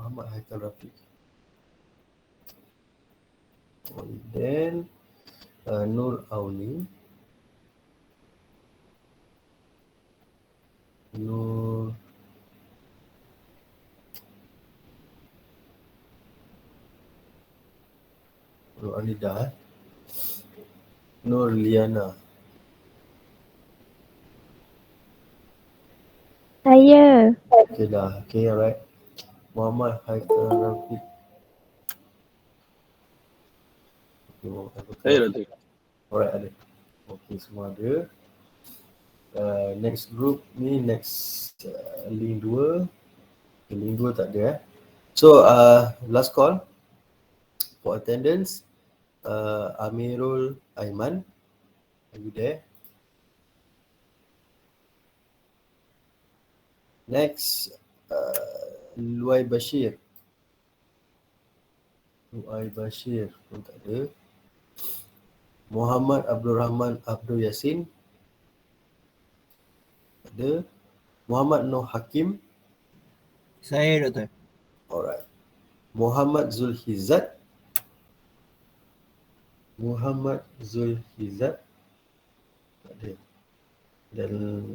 Muhammad Haikal Rafiq. Then Nur Auni. Nur Auni dah. Nur Liana. Saya. Okay dah. Okay, alright. Muhammad Haikal Rafiq. Okay, Muhammad Haikal Saya Rafiq. dah tu. Alright, ada. Okay, semua ada. Next group ni, next link 2. Okay, link 2 tak ada. So, last call for attendance. Amirul Aiman. Are you there? Next, Luai Bashir. Luai Bashir pun tak ada. Muhammad Abdul Rahman Abdul Yasin. Tak ada. Muhammad Noh Hakim. Saya, Doktor. Alright. Muhammad Zulhizat. Muhammad Zulhizat. Tak ada. Dan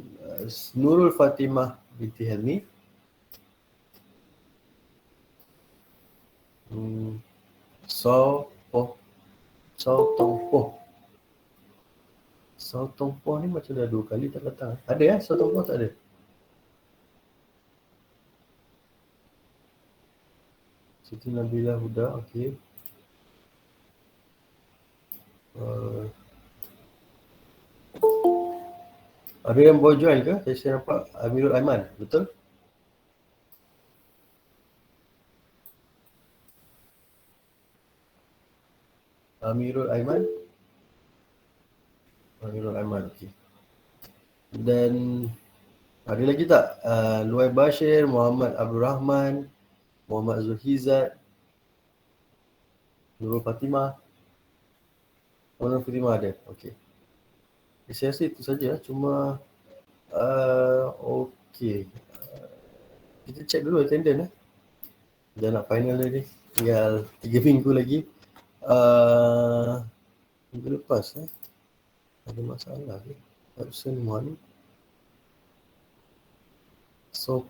Nurul Fatimah binti Helmi. Sao Tongpoh. Sao Tongpoh ni macam dah 2 kali tak datang. Ada ya? Sao Tongpoh tak ada? Siti Nabila Huda, okey. Ada yang boleh join ke? Saya nampak Amirul Aiman, betul? Amirul Aiman, okey. Dan ada lagi tak? Luai Bashir, Muhammad Abdul Rahman, Muhammad Zulhizat, Nurul Fatimah. Nurul Fatimah ada, okey. Saya rasa itu saja, cuma okey. Kita check dulu attendance. Dah nak final dah ni. Tinggal 3 minggu lagi. Minggu lepas ada masalah ke? Absent 1. So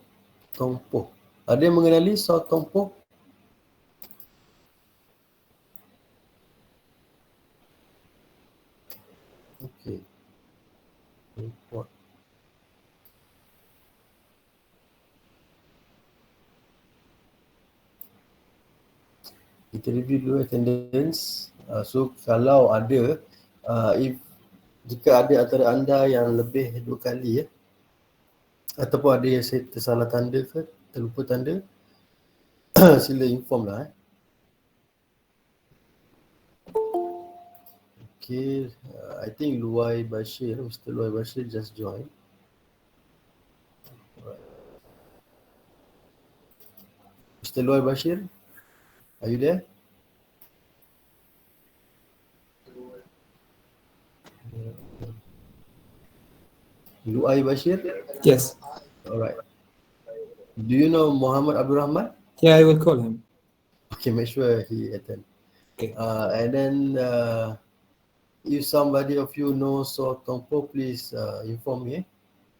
Tongpoh. Ada yang mengenali So Tongpoh? Okey. Report. Kita review dulu attendance. So kalau ada, jika ada antara anda yang lebih 2 kali ataupun ada yang saya tersalah tanda ke, terlupa tanda, sila inform lah. Okay, I think Luai Bashir, Mr. Luai Bashir just join. Mr. Luai Bashir, are you there? Luai Bashir? Yes. Alright. Do you know Muhammad Abdul Rahman? Yeah, I will call him. Okay, make sure he attend. Okay. And then if somebody of you knows So Tongpoh, please inform me.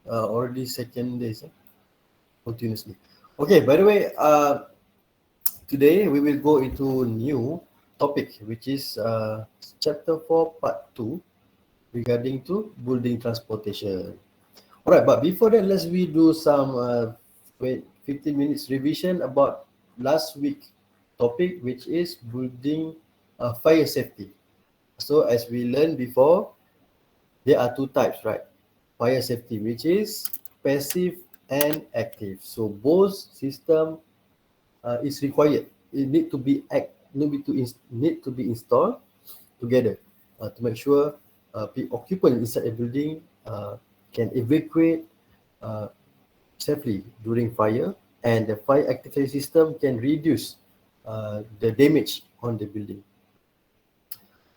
Already second days continuously. Okay, by the way, today we will go into new topic, which is chapter 4 part 2 regarding to building transportation. Alright, but before that, let's we do some 15 minutes revision about last week topic, which is building fire safety. So as we learned before, there are 2 types, right? Fire safety, which is passive and active. So both system is required. It need to be installed together to make sure occupant inside a building can evacuate safely during fire, and the fire activity system can reduce the damage on the building.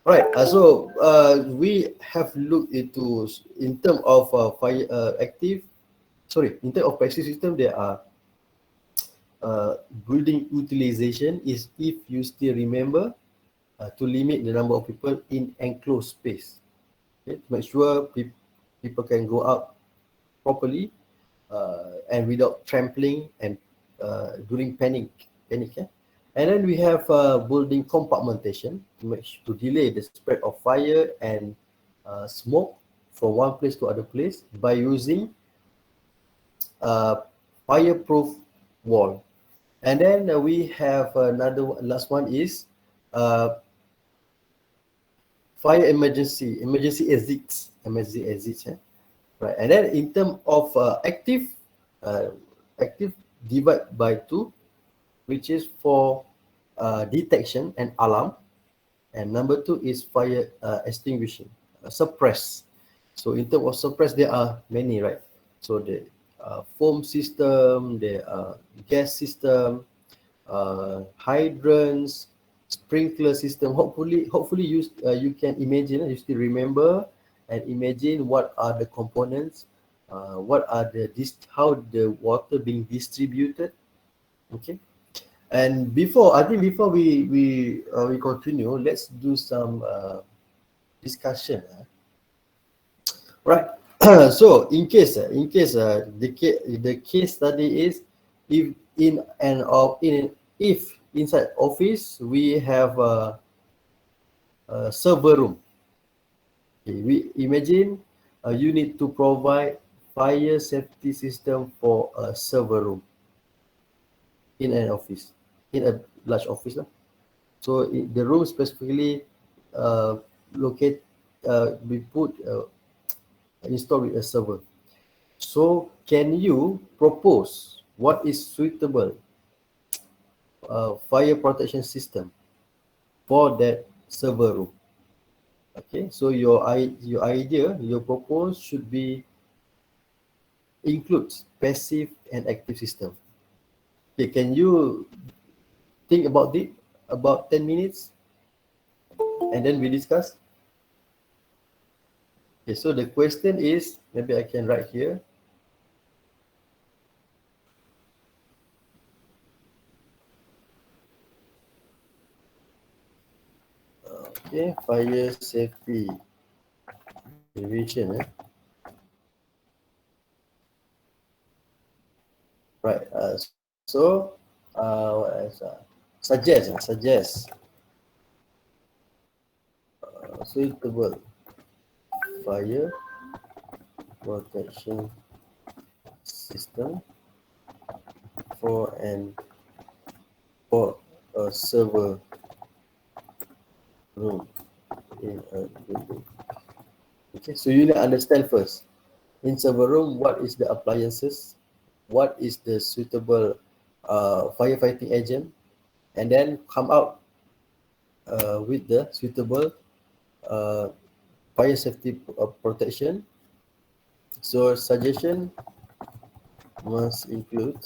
Right, so we have looked into, in terms of fire in terms of passive system, there are building utilization is if you still remember to limit the number of people in enclosed space. Okay, to make sure people can go out properly and without trampling and during panic. Yeah? And then we have building compartmentation to delay the spread of fire and smoke from one place to other place by using uh, fireproof wall. And then we have last one is uh, fire emergency exits. Right. And then in terms of uh, active divide by two, which is for detection and alarm. And number two is fire extinguishing, suppress. So in terms of suppress, there are many, right? So the foam system, the gas system, hydrants, sprinkler system. Hopefully you can imagine, you still remember and imagine what are the components, what are how the water being distributed. Okay. And before we continue, let's do some discussion. Right. So the case study is if if inside office we have a server room. Okay, we imagine you need to provide fire safety system for a server room in an office, in a large office lah. So the room specifically uh, locate we put install with a server. So can you propose what is suitable fire protection system for that server room? Okay, so your idea, your propose should be includes passive and active system. Okay, can you think about it about 10 minutes and then we discuss? Okay, so the question is, maybe I can write here. Okay, fire safety division. Right. What else? Suggest suitable fire protection system for an for a server room in a building. Okay, so you need to understand first. In server room, what is the appliances? What is the suitable firefighting agent? And then come out with the suitable uh, fire safety protection. So suggestion must include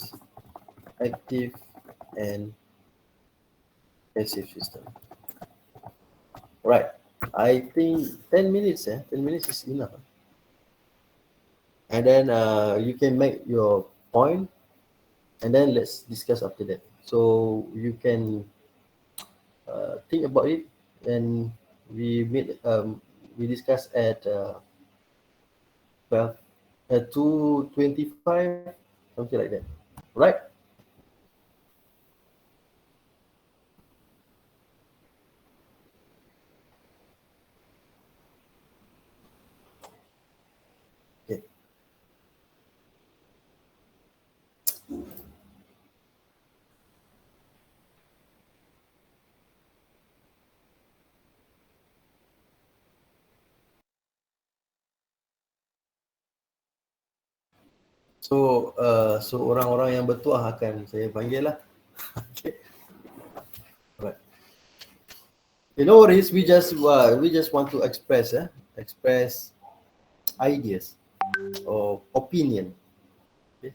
active and passive system. Right. I think 10 minutes, 10 minutes is enough. And then you can make your point and then let's discuss after that. So you can think about it and we discuss at 12, 2:25, something like that. Right? Okay. So orang-orang yang bertuah akan saya panggil lah. Okay. Right. You know what is we just want to express ideas or opinion. Okay.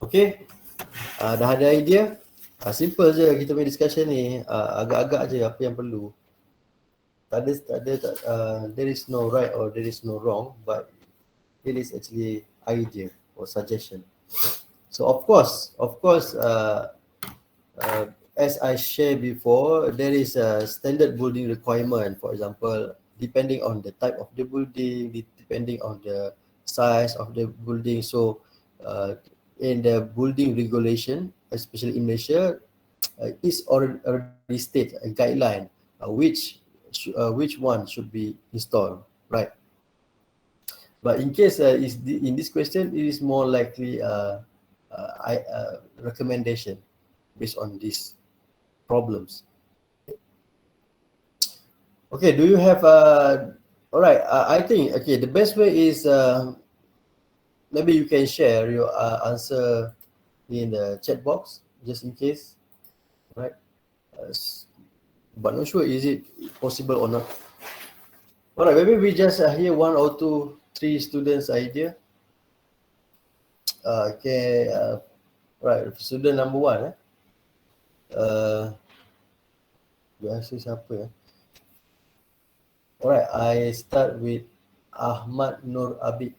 Okay, dah ada idea? Simple je kita punya discussion ni, agak-agak je apa yang perlu. There is no right or there is no wrong, but it is actually idea or suggestion. So of course, as I shared before, there is a standard building requirement. For example, depending on the type of the building, depending on the size of the building. So, in the building regulation, especially in Malaysia, is already state a guideline which one should be installed, right? But in case in this question, it is more likely recommendation based on these problems. Okay, do you have all right, I think okay, the best way is maybe you can share your answer in the chat box just in case, right? But not sure is it possible or not. All right, maybe we just hear one or two, three students idea. Okay, right, student number one. Biasa siapa ya? Alright, I start with Ahmad Nur Abid.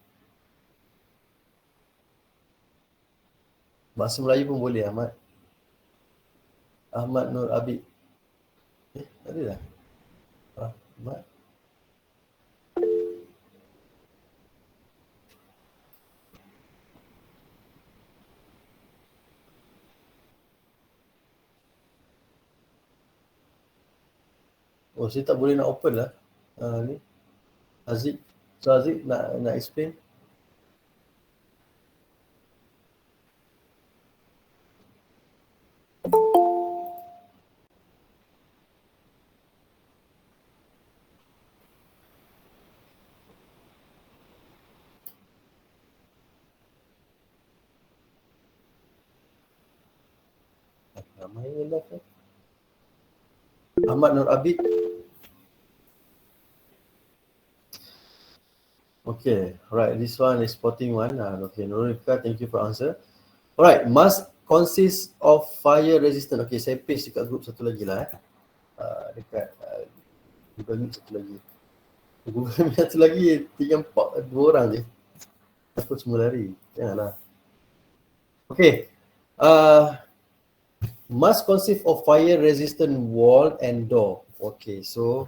Bahasa Melayu pun boleh, Ahmad. Ahmad Nur Abid. Ada dah? Ahmad. Oh, saya tak boleh nak open lah. Ni. Aziz. So Aziz nak explain. Ramai yang dah kan? Ahmad Nur Abid. Okay, right. This one is spotting one. Okay, Nurulika, thank you for answer. Alright, must consist of fire resistant. Okay, saya paste dekat group satu lagi lah. Dekat Google Meet satu lagi. Google Meet satu lagi tinggal 2 orang je. Takut semua lari. Janganlah. Okay. Must consist of fire resistant wall and door. Okay, so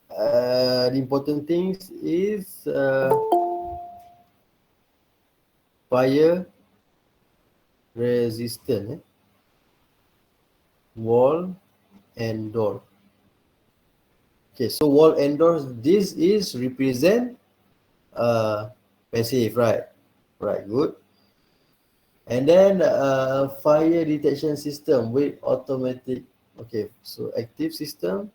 the important things is fire resistant wall and door. Okay, so wall and doors, this is represent passive, right? Right, good. And then fire detection system with automatic. Okay, so active system.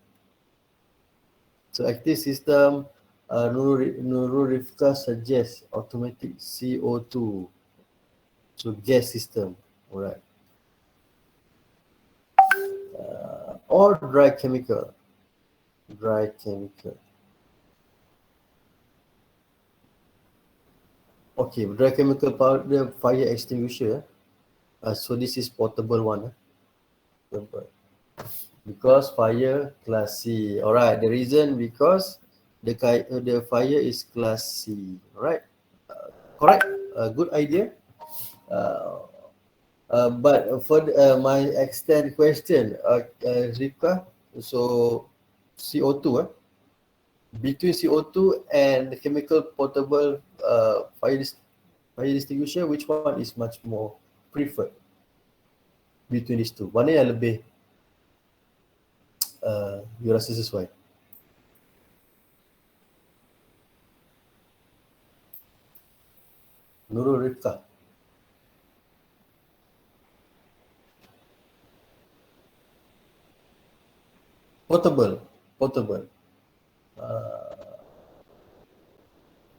So active system, Nurul Rifka suggests automatic CO2. So gas system, alright. Or dry chemical. Dry chemical. Okay, dry chemical powder fire extinguisher. So this is portable one. Because fire class C. Alright, the reason because the fire is class C. Alright, correct. Good idea. But for my extend question, Rika, so CO2, between CO2 and the chemical portable fire extinguisher, which one is much more preferred between these two? Mana yang lebih you rasa sesuai? Nurul Rifka. Portable.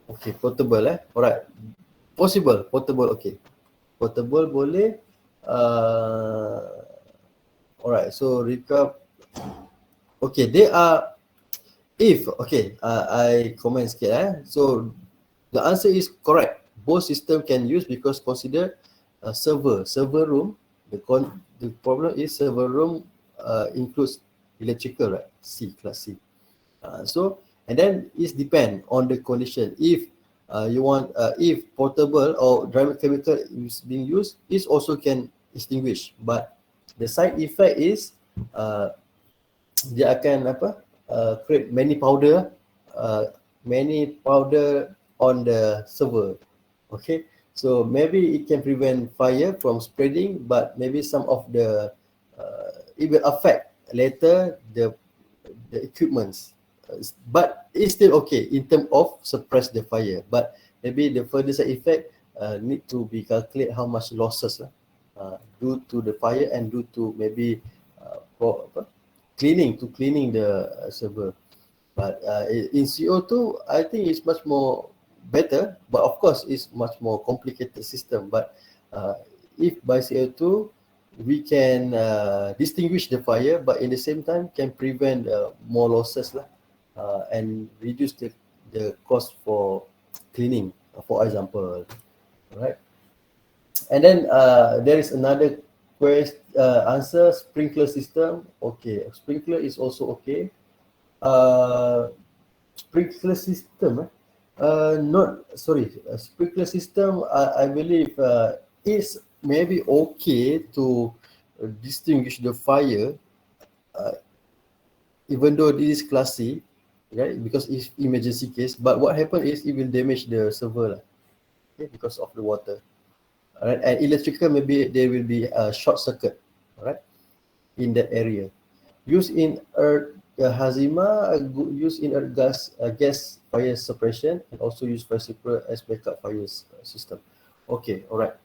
Okay, portable alright. Possible, portable, okay. Portable boleh. Alright, so recap. Okay, they are, if, okay, I comment sikit So, the answer is correct. both system can use because consider server room. The problem is server room includes electrical, right? Class C. So and then it depend on the condition. If you want, if portable or dry chemical is being used, it also can extinguish. But the side effect is dia akan create many powder on the server. Okay, so maybe it can prevent fire from spreading, but maybe some of the it will affect later the equipments. But it's still okay in terms of suppress the fire. But maybe the further side effect need to be calculate how much losses due to the fire and due to maybe for cleaning the server. But in CO2, I think it's much more better, but of course it's much more complicated system. But if by CO2 we can distinguish the fire, but in the same time can prevent more losses lah, and reduce the cost for cleaning, for example, right? And then there is another answer: sprinkler system. Okay, sprinkler is also okay. Sprinkler system, sprinkler system. I believe is maybe okay to distinguish the fire, even though this is class C, right? Because it's emergency case. But what happens is it will damage the server, okay, because of the water. All right, and electrical, maybe there will be a short circuit, all right, in that area. Use in earth hazima, use in earth gas fire suppression, and also use fire as backup fire system. Okay, all right.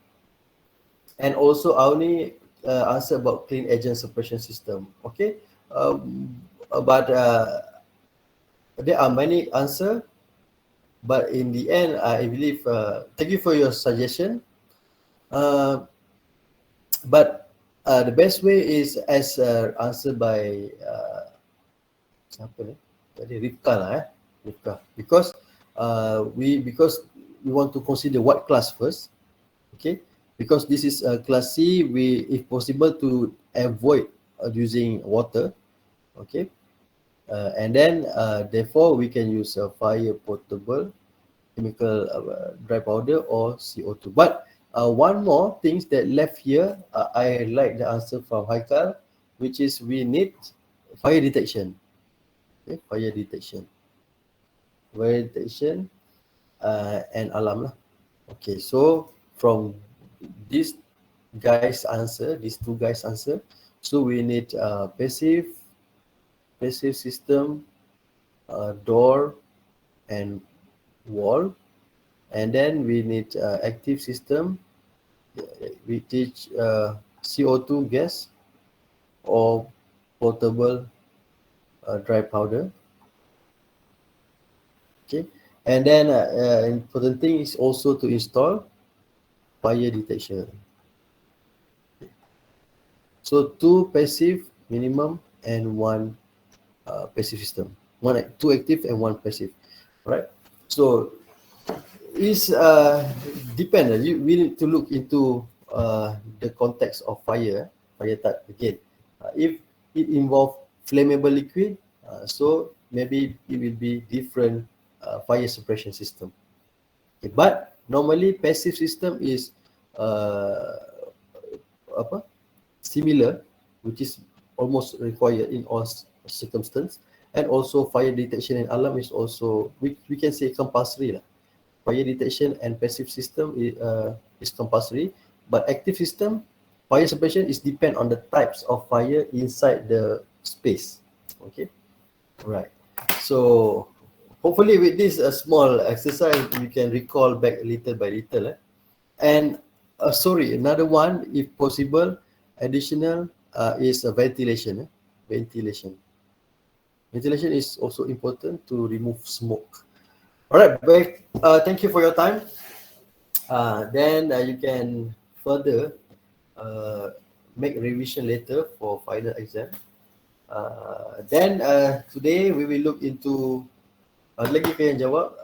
And also I only answer about clean agent suppression system. Okay, but there are many answer, but in the end I believe thank you for your suggestion. But the best way is as answered by siapa ni? Tadi Ripka lah, Ripka. Because we want to consider what class first, okay? Because this is class C, we if possible to avoid using water, okay? And then therefore we can use fire portable chemical dry powder or CO2. But one more things that left here, I like the answer from Haikal, which is we need fire detection. Okay, fire detection and alarm lah. Okay, so from these two guys answer, so we need passive system, door and wall, and then we need active system. We teach CO2 gas or portable dry powder. Okay, and then important thing is also to install fire detection. Okay. So 2 passive minimum and 1 passive system. 2 active and 1 passive. Right. So it's depend. We need to look into the context of fire type again. If it involve flammable liquid, so maybe it will be different fire suppression system. Okay, but normally passive system is similar, which is almost required in all circumstances, and also fire detection and alarm is also we can say compulsory lah. Fire detection and passive system is compulsory, but active system fire suppression is depend on the types of fire inside the space. Okay, right. So hopefully with this small exercise you can recall back little by little. And sorry, another one, if possible, additional is ventilation. Ventilation is also important to remove smoke. All right, baik. Thank you for your time. Then you can further make revision later for final exam. Then today we will look into lagi ke yang jawab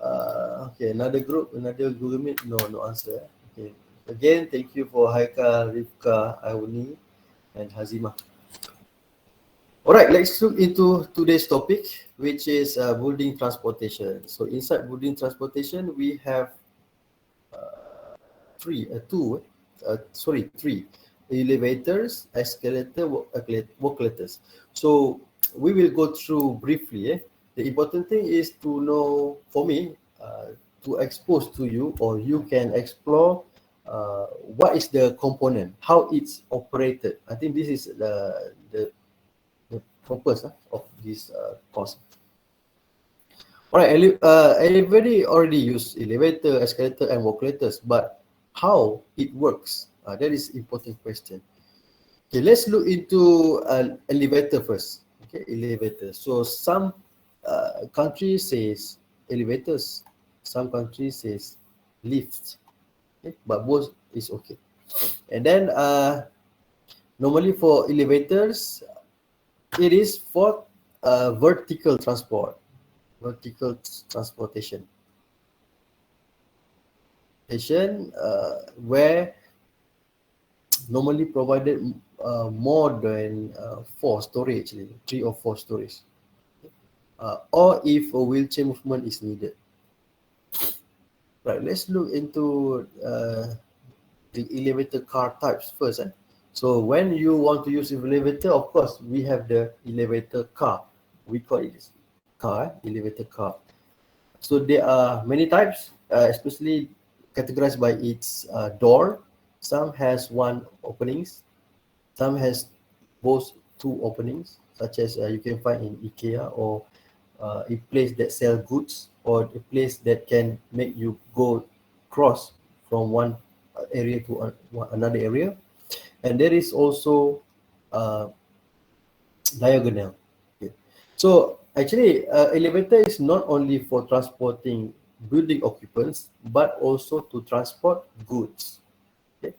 Okay, another group, another Google Meet. No, no answer. Okay. Again, thank you for Haika, Rifka, Auni, and Hazima. All right, let's look into today's topic, which is building transportation. So inside building transportation, we have three elevators, escalator, walk letters. So we will go through briefly. The important thing is to know, for me, to expose to you, or you can explore what is the component, how it's operated. I think this is the purpose of this course. All right, everybody already use elevator, escalator, and walk letters, but how it works? That is important question. Okay, let's look into an elevator first. Okay, elevator. So some countries says elevators, some countries says lifts. Okay, but both is okay. And then normally for elevators, it is for vertical transport, vertical transportation. Where normally provided more than four storage, actually, three or four storage, or if a wheelchair movement is needed. Right, let's look into the elevator car types first. So when you want to use elevator, of course, we have the elevator car. We call it car, elevator car. So there are many types, especially categorized by its door. Some has one openings, some has both two openings, such as you can find in IKEA, or a place that sell goods, or a place that can make you go cross from one area to another area. And there is also uh, diagonal. Okay. So actually, elevator is not only for transporting building occupants, but also to transport goods. Okay.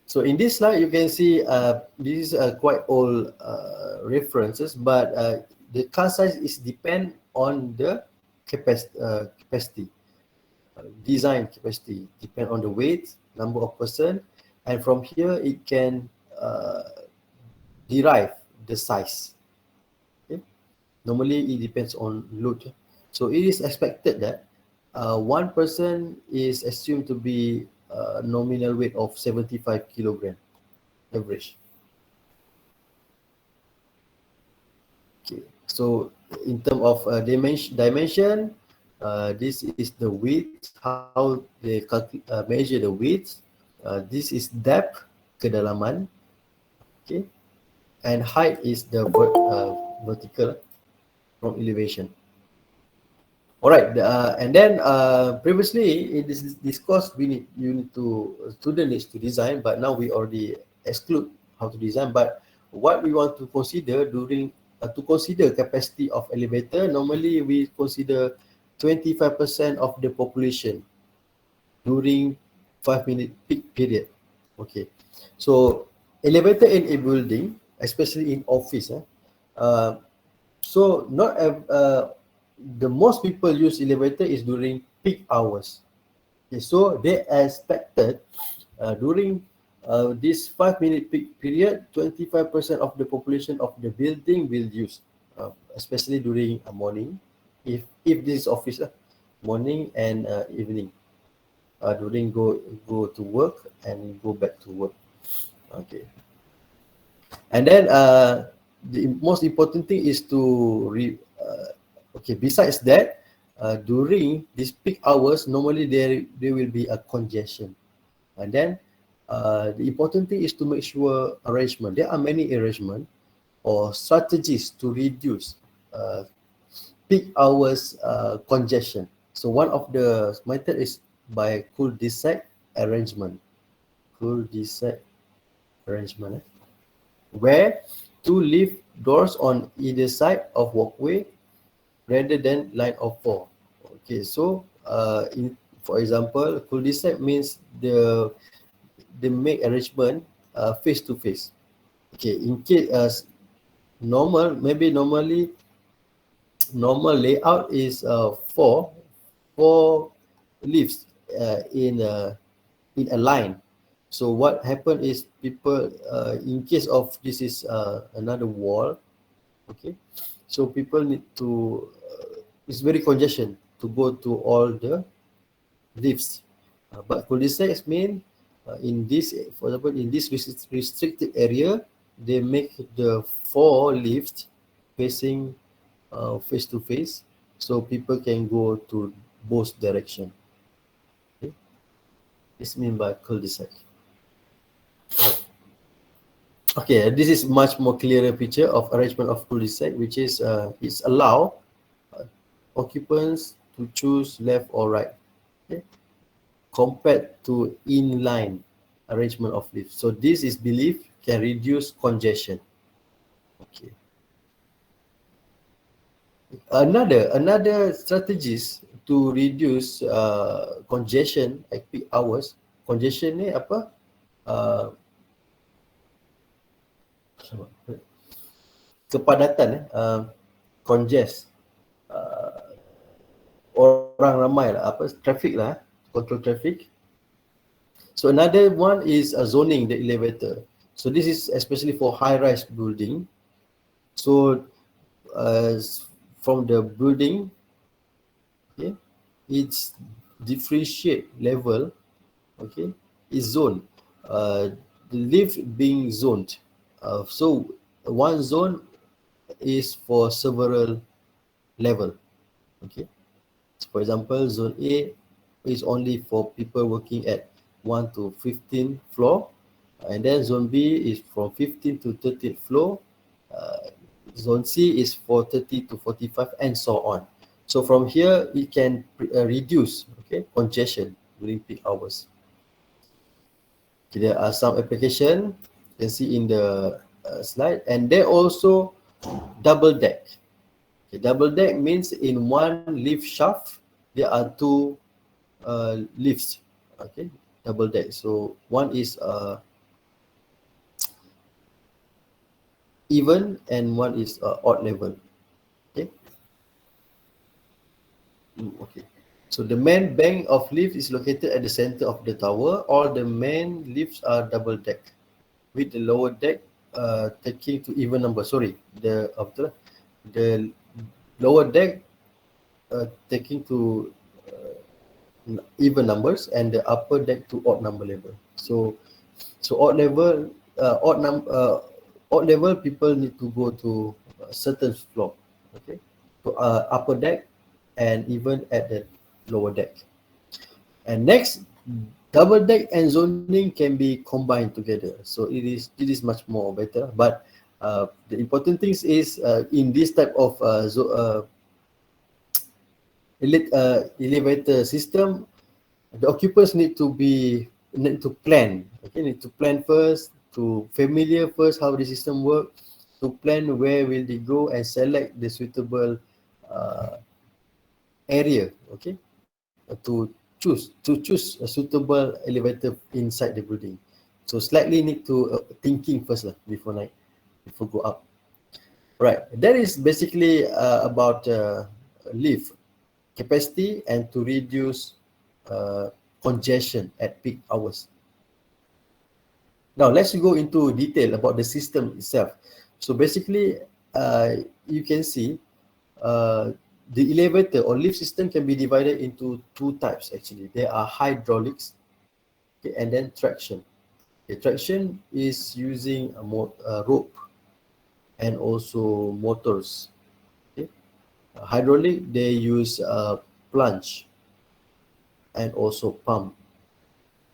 So in this slide, you can see this is quite old references, but the car size is depend on the capacity, design capacity, depend on the weight, number of person, and from here it can derive the size. Okay? Normally it depends on load. So it is expected that one person is assumed to be nominal weight of 75 kilogram average. Okay, so in terms of dimension, this is the width, how they measure the width. This is depth, kedalaman. Okay, and height is the vertical from elevation. All right, and then previously in this course you need to student needs to design, but now we already exclude how to design. But what we want to consider during to consider capacity of elevator, normally we consider 25% of the population during 5 minute peak period. Okay, so elevator in a building, especially in office, so not the most people use elevator is during peak hours. Okay, so they expected during this 5 minute peak period, 25% of the population of the building will use, especially during morning, if this is office, morning and evening, during go to work and go back to work. Okay, and then the most important thing is to okay, besides that, during these peak hours, normally there will be a congestion. And then the important thing is to make sure arrangement. There are many arrangement or strategies to reduce peak hours congestion. So one of the method is by cul-de-sac arrangement. Cul-de-sac arrangement, where two lift doors on either side of walkway rather than line of four. Okay, so for example, cul-de-sac means the make arrangement face to face. Okay, in case normally normal layout is four lifts in a line. So what happened is people, in case of this is another wall, okay, so people need to, it's very congestion to go to all the lifts. But cul-de-sacs mean, in this, for example, in this restricted area, they make the four lifts facing face to face, so people can go to both direction. Okay? This mean by cul-de-sac. Okay, this is much more clearer picture of arrangement of cul-de-sac, which is it's allow uh, occupants to choose left or right, okay, compared to inline arrangement of lifts. So this is believed can reduce congestion. Okay. Another strategies to reduce congestion at peak hours. Congestion ni apa? Uh, kepadatan, congest, uh, orang ramai lah, apa, traffic lah, control traffic. So another one is zoning the elevator. So this is especially for high-rise building. So from the building, okay, its differentiate level, okay, is zoned. The lift being zoned. So one zone is for several level. Okay. For example, zone A is only for people working at 1 to 15 floor, and then zone B is from 15 to 30th floor. Zone C is for 30 to 45, and so on. So from here, it can reduce, okay, congestion during peak hours. Okay, there are some application you can see in the slide, and there also double deck. Okay, double deck means in one lift shaft there are two lifts. Okay, double deck. So one is even and one is odd level. Okay. Okay. So the main bank of lift is located at the center of the tower. All the main lifts are double deck, with the lower deck taking to even number. Sorry, the lower deck taking to even numbers, and the upper deck to odd number level. So odd level, odd level people need to go to a certain floor. Okay, to upper deck and even at the lower deck. And next, double deck and zoning can be combined together. So it is much more better. But the important things is in this type of elevator system, the occupants need to plan. Okay, need to plan first, to familiar first how the system work, to plan where will they go and select the suitable area. Okay, to choose a suitable elevator inside the building. So slightly need to thinking first lah before go up. Right, that is basically about lift capacity and to reduce congestion at peak hours. Now let's go into detail about the system itself. So basically, you can see the elevator or lift system can be divided into two types. Actually, there are hydraulics, okay, and then traction. Okay, traction is using a rope and also motors. Okay, hydraulic they use plunge and also pump,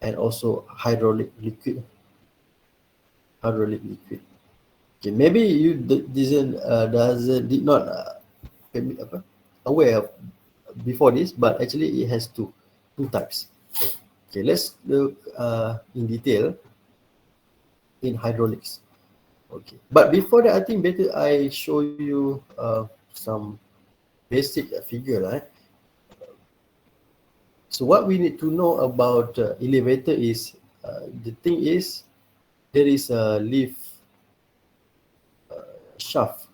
and also hydraulic liquid. Okay, maybe you did not aware of before this, but actually it has two types. Okay, let's look in detail in hydraulics. Okay, but before that, I think better I show you some basic figure, right? So what we need to know about elevator is the thing is there is a lift shaft.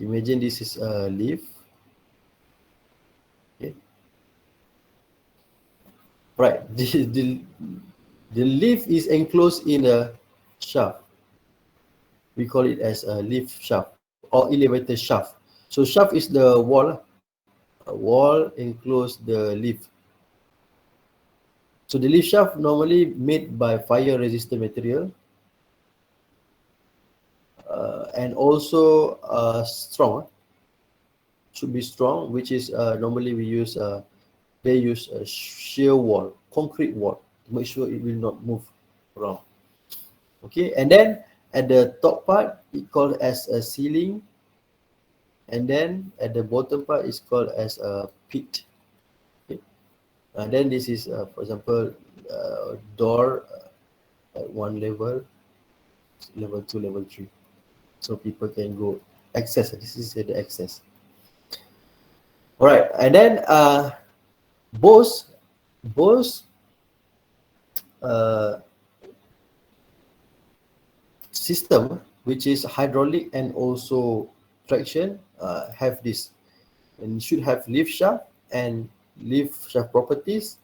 Imagine this is a leaf. Okay. Right. The leaf is enclosed in a shaft. We call it as a leaf shaft or elevator shaft. So shaft is the wall. A wall enclose the leaf. So the leaf shaft normally made by fire resistant material and also strong. Should be strong, which is normally they use a shear wall, concrete wall to make sure it will not move around. Okay, and then at the top part it called as a ceiling, and then at the bottom part is called as a pit. Okay, and then this is for example door at one level, level 2, level 3, so people can go access. This is the access. All right, and then both both uh, system, which is hydraulic and also traction, have this, and should have lift shaft and lift shaft properties,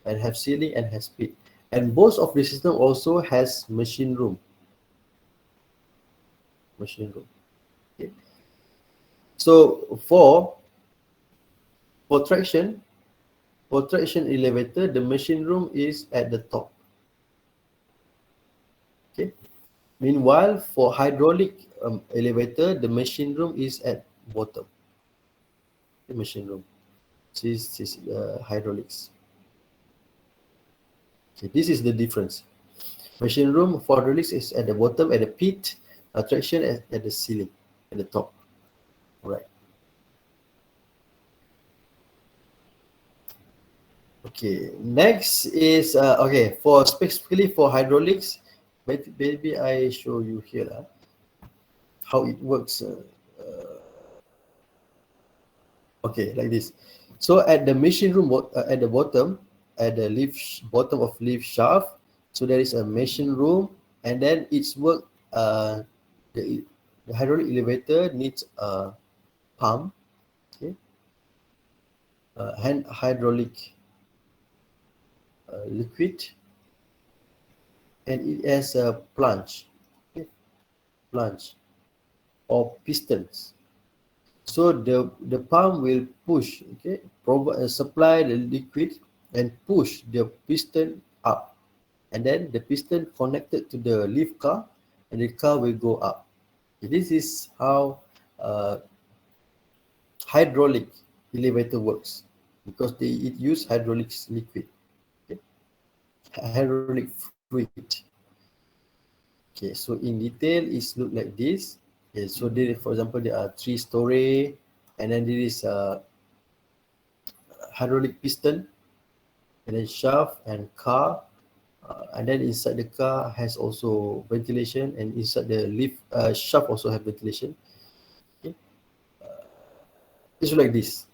and have ceiling and has speed. And both of the system also has machine room. Machine room. Okay. So for traction, for traction elevator, the machine room is at the top. Okay. Meanwhile, for hydraulic elevator, the machine room is at bottom. The machine room. This is hydraulics. Okay, this is the difference. Machine room for hydraulics is at the bottom, at the pit. Traction at the ceiling, at the top. All right. Okay. Next is okay, for specifically for hydraulics. Maybe I show you here how it works. Okay, like this. So at the machine room, at the bottom, at the bottom of lift shaft, so there is a machine room, and then its work. The, the hydraulic elevator needs a pump, okay, hand hydraulic liquid, and it has a plunge, okay, plunge or pistons. So the pump will push, okay, supply the liquid and push the piston up, and then the piston connected to the lift car, and the car will go up. This is how hydraulic elevator works, because it use hydraulic liquid, okay? Hydraulic fluid. Okay, so in detail it's look like this. Okay, so there, for example, there are 3-story, and then there is a hydraulic piston, and then shaft and car, and then inside the car has also ventilation, and inside the lift shaft also have ventilation. Okay, it's like this.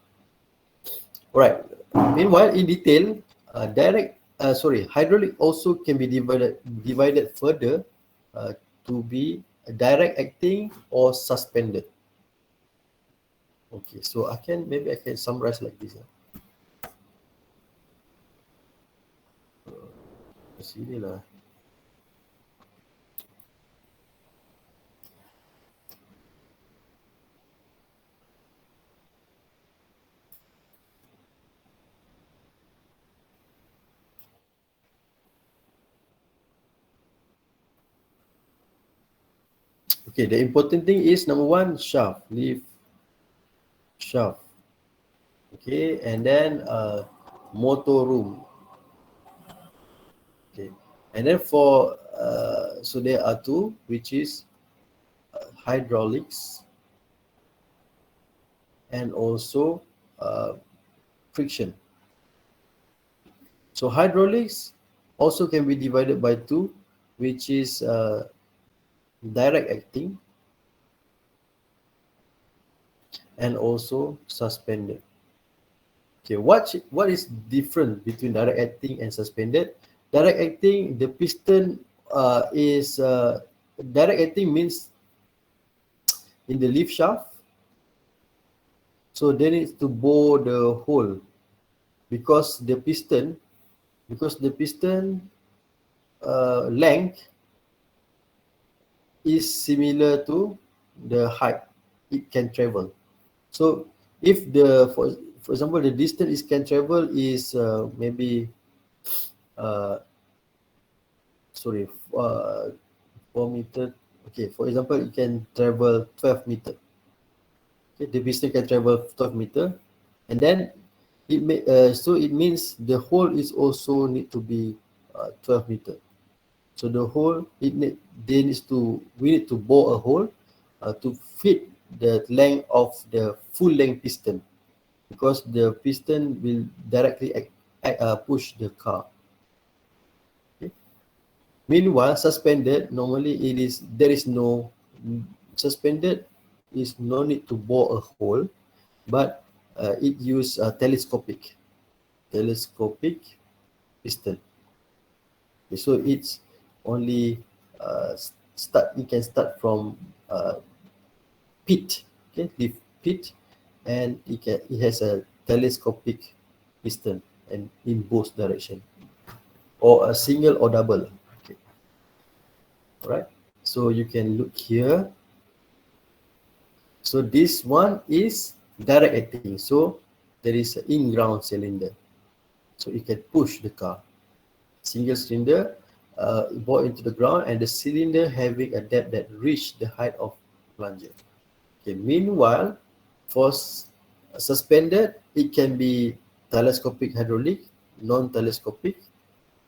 All right. Meanwhile, in detail, hydraulic also can be divided further to be direct acting or suspended. Okay, so maybe I can summarize like this. Sini lah. Okay, the important thing is number one, shaft, lift, shaft. Okay, and then motor room. Okay, and then for so there are two, which is hydraulics and also friction. So hydraulics also can be divided by two, which is direct acting and also suspended. Okay, what is different between direct acting and suspended? Direct acting, the piston is direct acting means in the lift shaft, So they need to bore the hole because the piston length is similar to the height it can travel. So if for example the distance it can travel is maybe uh, sorry uh, 4 meter. Okay, for example it can travel 12 meter. Okay, the piston can travel 12 meter, and then so it means the hole is also need to be 12 meter. So the hole we need to bore a hole to fit the length of the full length piston, because the piston will directly push the car. Okay. Meanwhile, suspended normally suspended is no need to bore a hole, but it use telescopic piston. Okay, so it's only it can start from pit, okay, the pit, and it has a telescopic piston and in both direction, or a single or double. Okay, all right. So you can look here. So this one is direct acting. So there is an in-ground cylinder, so it can push the car. Single cylinder bore into the ground, and the cylinder having a depth that reach the height of plunger. Okay. Meanwhile, for suspended, it can be telescopic hydraulic, non-telescopic,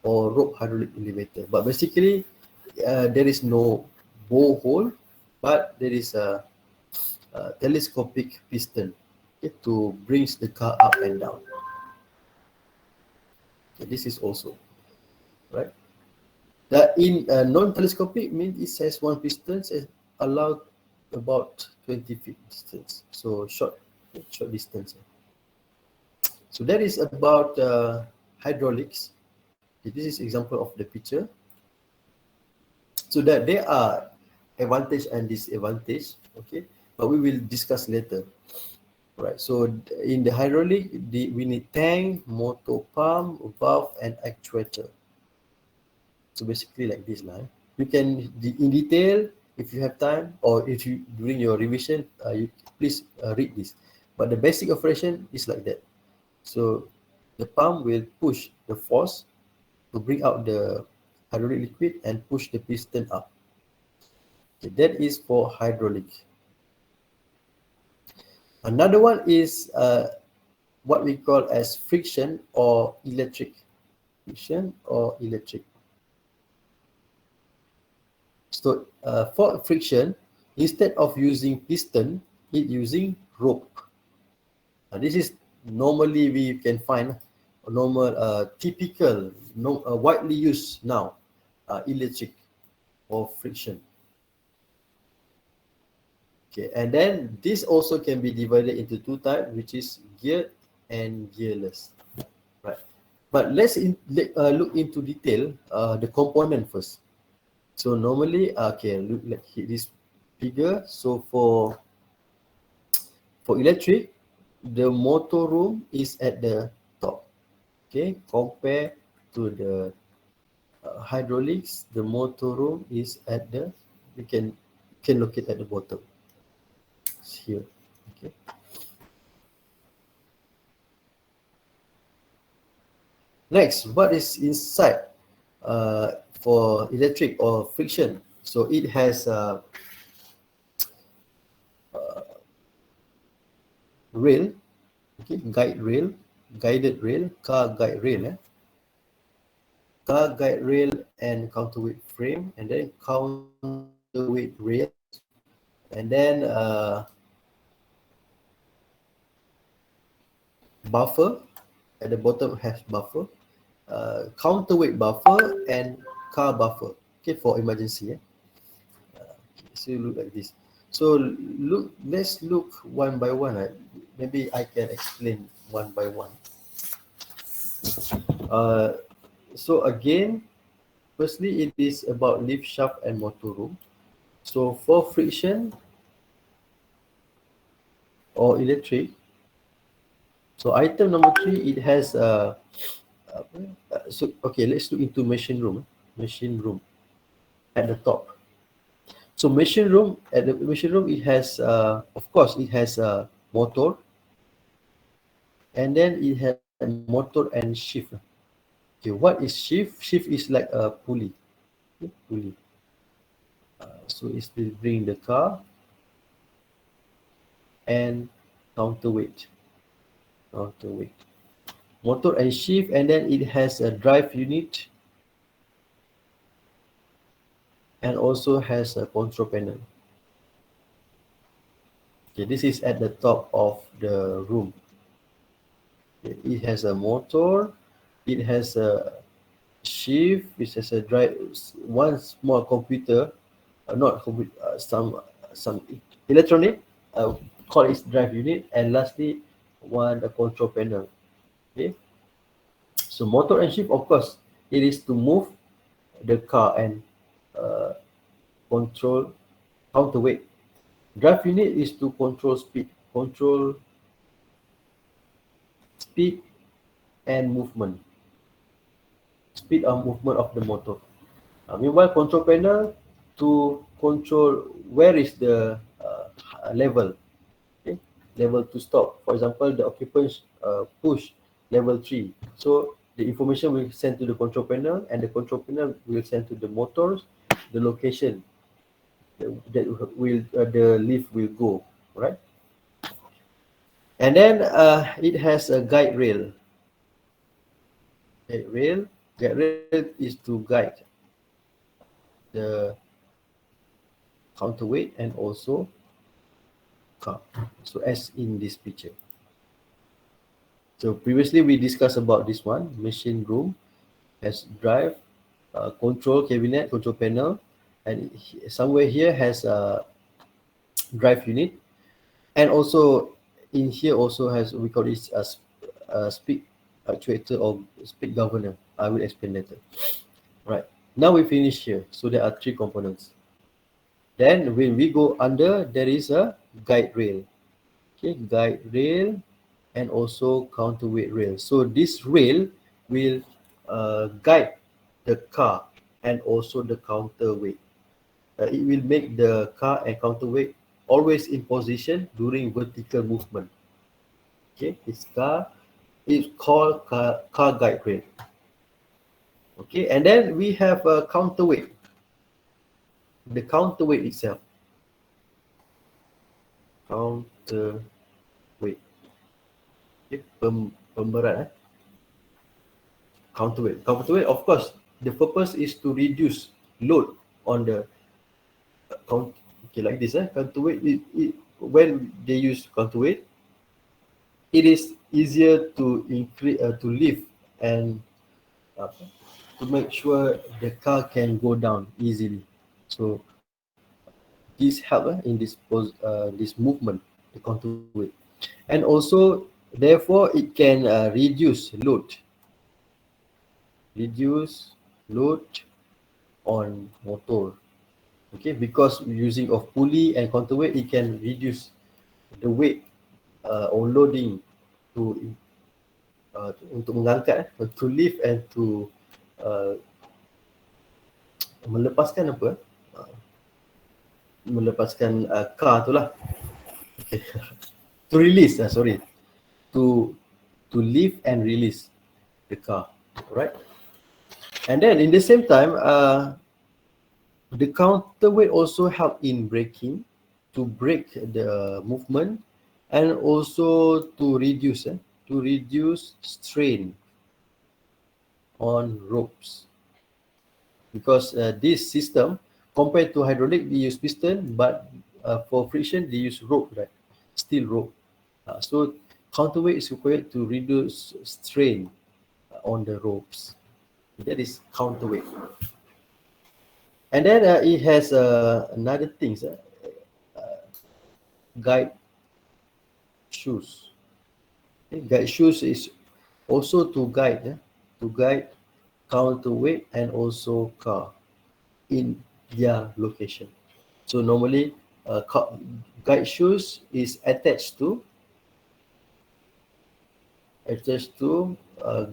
or rope hydraulic elevator. But basically, there is no borehole, but there is a telescopic piston, okay, to brings the car up and down. Okay, this is also right. That in non-telescopic means it says one piston is allowed about 20 feet distance, so short distance. So that is about hydraulics. Okay, this is example of the picture. So that there are advantage and disadvantage, okay, but we will discuss later. Right. So in the hydraulic, we need tank, motor pump, valve, and actuator. So basically like this line. You can in detail if you have time, or if you during your revision, you please read this. But the basic operation is like that. So the pump will push the force to bring out the hydraulic liquid and push the piston up. Okay, that is for hydraulic. Another one is what we call as friction or electric. Friction or electric. So for friction, instead of using piston, it using rope. This is normally we can find normal, typical, widely used now, electric or friction. Okay, and then this also can be divided into two types, which is geared and gearless. Right. But let's look into detail the component first. So normally, okay, look like this figure. So for electric, the motor room is at the top. Okay, compare to the hydraulics, the motor room is at the, you can locate at the bottom. It's here. Okay. Next, what is inside for electric or friction? So it has rail, okay, guided rail, car guide rail, car guide rail and counterweight frame, and then counterweight rails, and then buffer at the bottom has buffer, counterweight buffer, and car buffer. Okay, for emergency. So you look like this. So let's look one by one. Maybe I can explain one by one. So again, firstly, it is about lift shaft and motor room. So for friction or electric, So item number 3, it has so okay, let's look into machine room. Machine room at the top. So machine room, at the machine room, it has of course it has a motor, and then it has motor and shift. Okay, what is shift? Shift is like a pulley. Okay, pulley. So it will bring the car and counterweight. Counterweight. Motor and shift, and then it has a drive unit and also has a control panel. Okay, this is at the top of the room. Okay, it has a motor, it has a shift, which has a drive, one small computer, not computer, some electronic, call it drive unit, and lastly one control panel. Okay, so motor and shift, of course, it is to move the car and uh, control counterweight. Drive unit is to control speed and movement, speed of movement of the motor. Meanwhile, control panel to control where is the level, okay? Level to stop. For example, the occupants push level 3. So the information will send to the control panel, and the control panel will send to the motors the location that will the lift will go, right? And then it has a guide rail. Guide rail. Guide rail is to guide the counterweight and also car. So as in this picture. So previously we discussed about this one. Machine room has drive, control cabinet, control panel, and somewhere here has a drive unit, and also in here also has, we call this a speed actuator or speed governor. I will explain later. Right. Now we finish here. So there are 3 components. Then when we go under, there is a guide rail. Okay, guide rail and also counterweight rail. So this rail will guide the car and also the counterweight. It will make the car and counterweight always in position during vertical movement. Okay, it's called car guide rail. Okay, and then we have a counterweight. The counterweight itself. Counterweight. Okay, pemberat. Counterweight. Counterweight, of course, the purpose is to reduce load on the count. Okay, like this. Counterweight. When they use counterweight, it is easier to increase, to lift, and to make sure the car can go down easily. So this help in this movement, the counterweight, and also therefore it can reduce load on motor. Okay, because using of pulley and counterweight, it can reduce the weight or loading to untuk mengangkat, to lift and to uh, melepaskan apa? Melepaskan car tu lah. Okay. To release, sorry, to lift and release the car, right? And then in the same time, the counterweight also help in braking, to brake the movement, and also to reduce strain on ropes. Because this system, compared to hydraulic, they use piston, but for friction they use rope, right? Steel rope. So counterweight is required to reduce strain on the ropes. That is counterweight. And then it has another things, guide shoes. Okay, guide shoes is also to guide counterweight and also car in their location. So normally guide shoes is attached to attached to a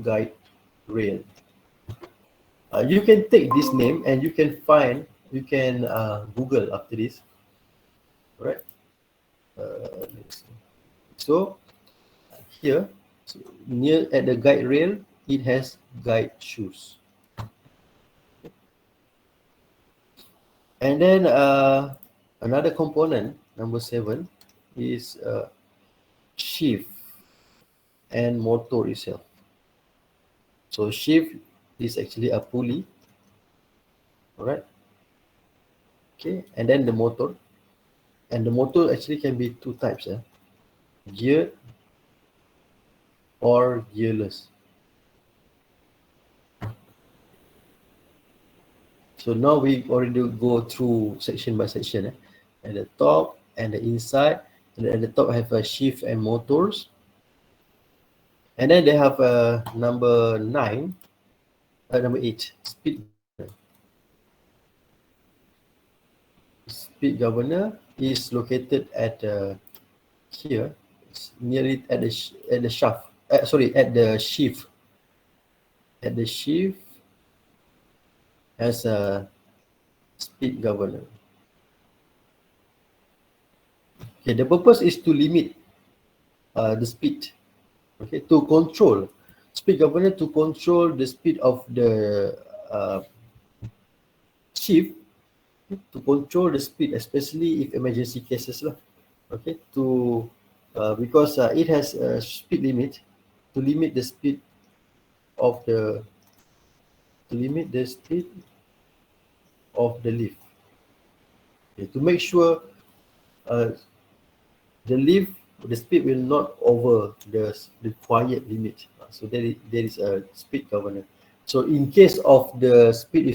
guide rail. You can take this name and you can Google after this, right? Let's see. So here, so near at the guide rail, it has guide shoes. And then another component, number 7, is sheath and motor itself. So sheath is actually a pulley, all right? Okay, and then the motor. And the motor actually can be two types, geared or gearless. So now we already go through section by section. At the top and the inside, and at the top have a sheath and motors. And then they have number 8, speed governor. Speed governor is located at here. It's near it at the shaft. At the sheath. At the sheath has a speed governor. Okay, the purpose is to limit the speed. Okay, to control speed governor, to control the speed of the sheath, to control the speed, especially if emergency cases lah. Okay, to because it has a speed limit, to limit the speed of the lift. Okay, to make sure the lift, the speed will not over the required limit. So there is a speed governor. So in case of the speed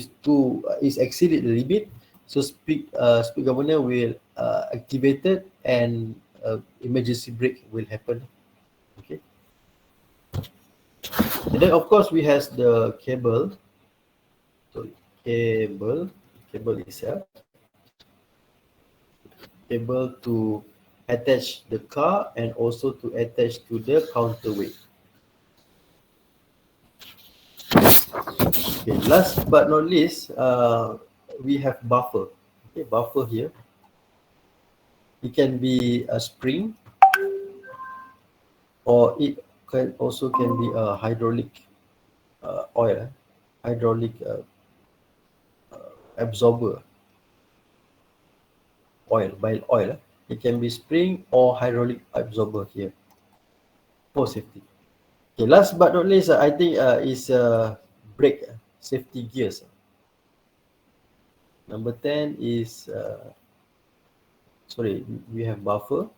is exceeded the limit, so speed governor will activated and emergency brake will happen. Okay. And then of course we has the cable. So cable itself. Cable to attach the car and also to attach to the counterweight. Okay, last but not least, we have buffer. Okay, buffer here. It can be a spring, or it can be a hydraulic oil, hydraulic absorber oil. It can be spring or hydraulic absorber here for safety. Okay, last but not least, I think is brake safety gears. Number 10 is we have buffer,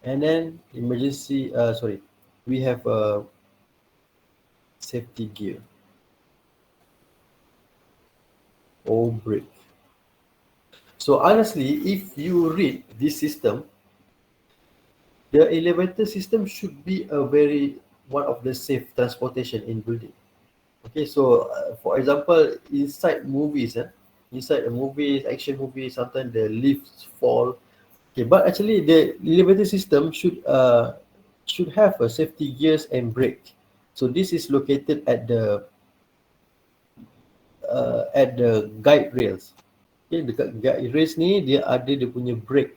and then emergency. We have a safety gear or brake. So honestly, if you read this system, the elevator system should be one of the safe transportation in building. Okay, so for example, inside a movie, action movie, sometimes the lifts fall. Okay, but actually the elevator system should have a safety gears and brake. So this is located at the guide rails. Okay, the guide rails ni dia punya brake.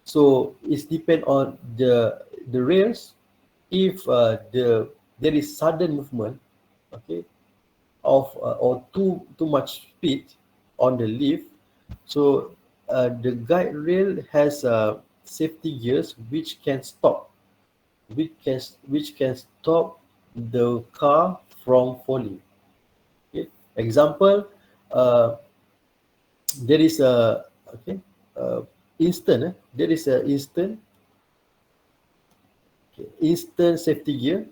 So it's depend on the rails. If there is sudden movement, okay, of or too much speed on the lift, so the guide rail has safety gears which can stop the car from falling. Okay. Example, there is a instant safety gear,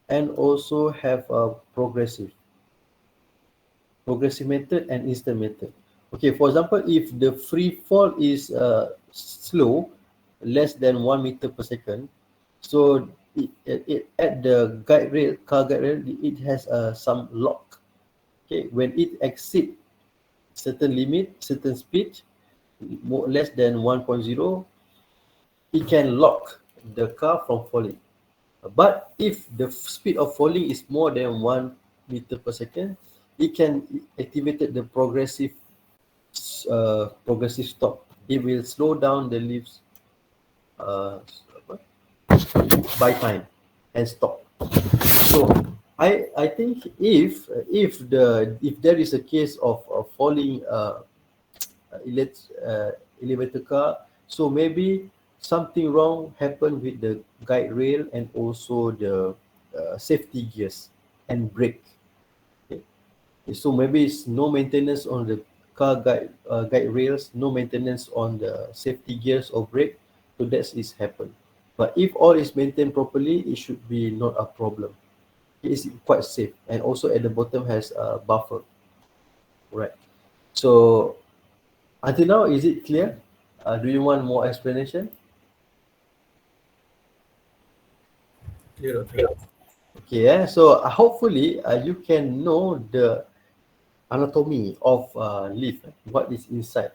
and also have a progressive method and instant method. Okay, for example, if the free fall is slow, less than 1 meter per second, so it at the car guide rail, it has some lock. Okay, when it exceeds certain limit, certain speed, less than 1.0, it can lock the car from falling. But if the speed of falling is more than 1 meter per second, it can activate the progressive stop. It will slow down the lifts uh, by time and stop. So I think if there is a case of falling elevator car, so maybe something wrong happened with the guide rail and also the safety gears and brake. Okay. So maybe it's no maintenance on the car guide rails, no maintenance on the safety gears or brake. So that is happened. But if all is maintained properly, it should be not a problem. It is quite safe, and also at the bottom has a buffer, right? So until now, is it clear? Do you want more explanation? Clear, okay. Okay, so hopefully you can know the anatomy of leaf. What is inside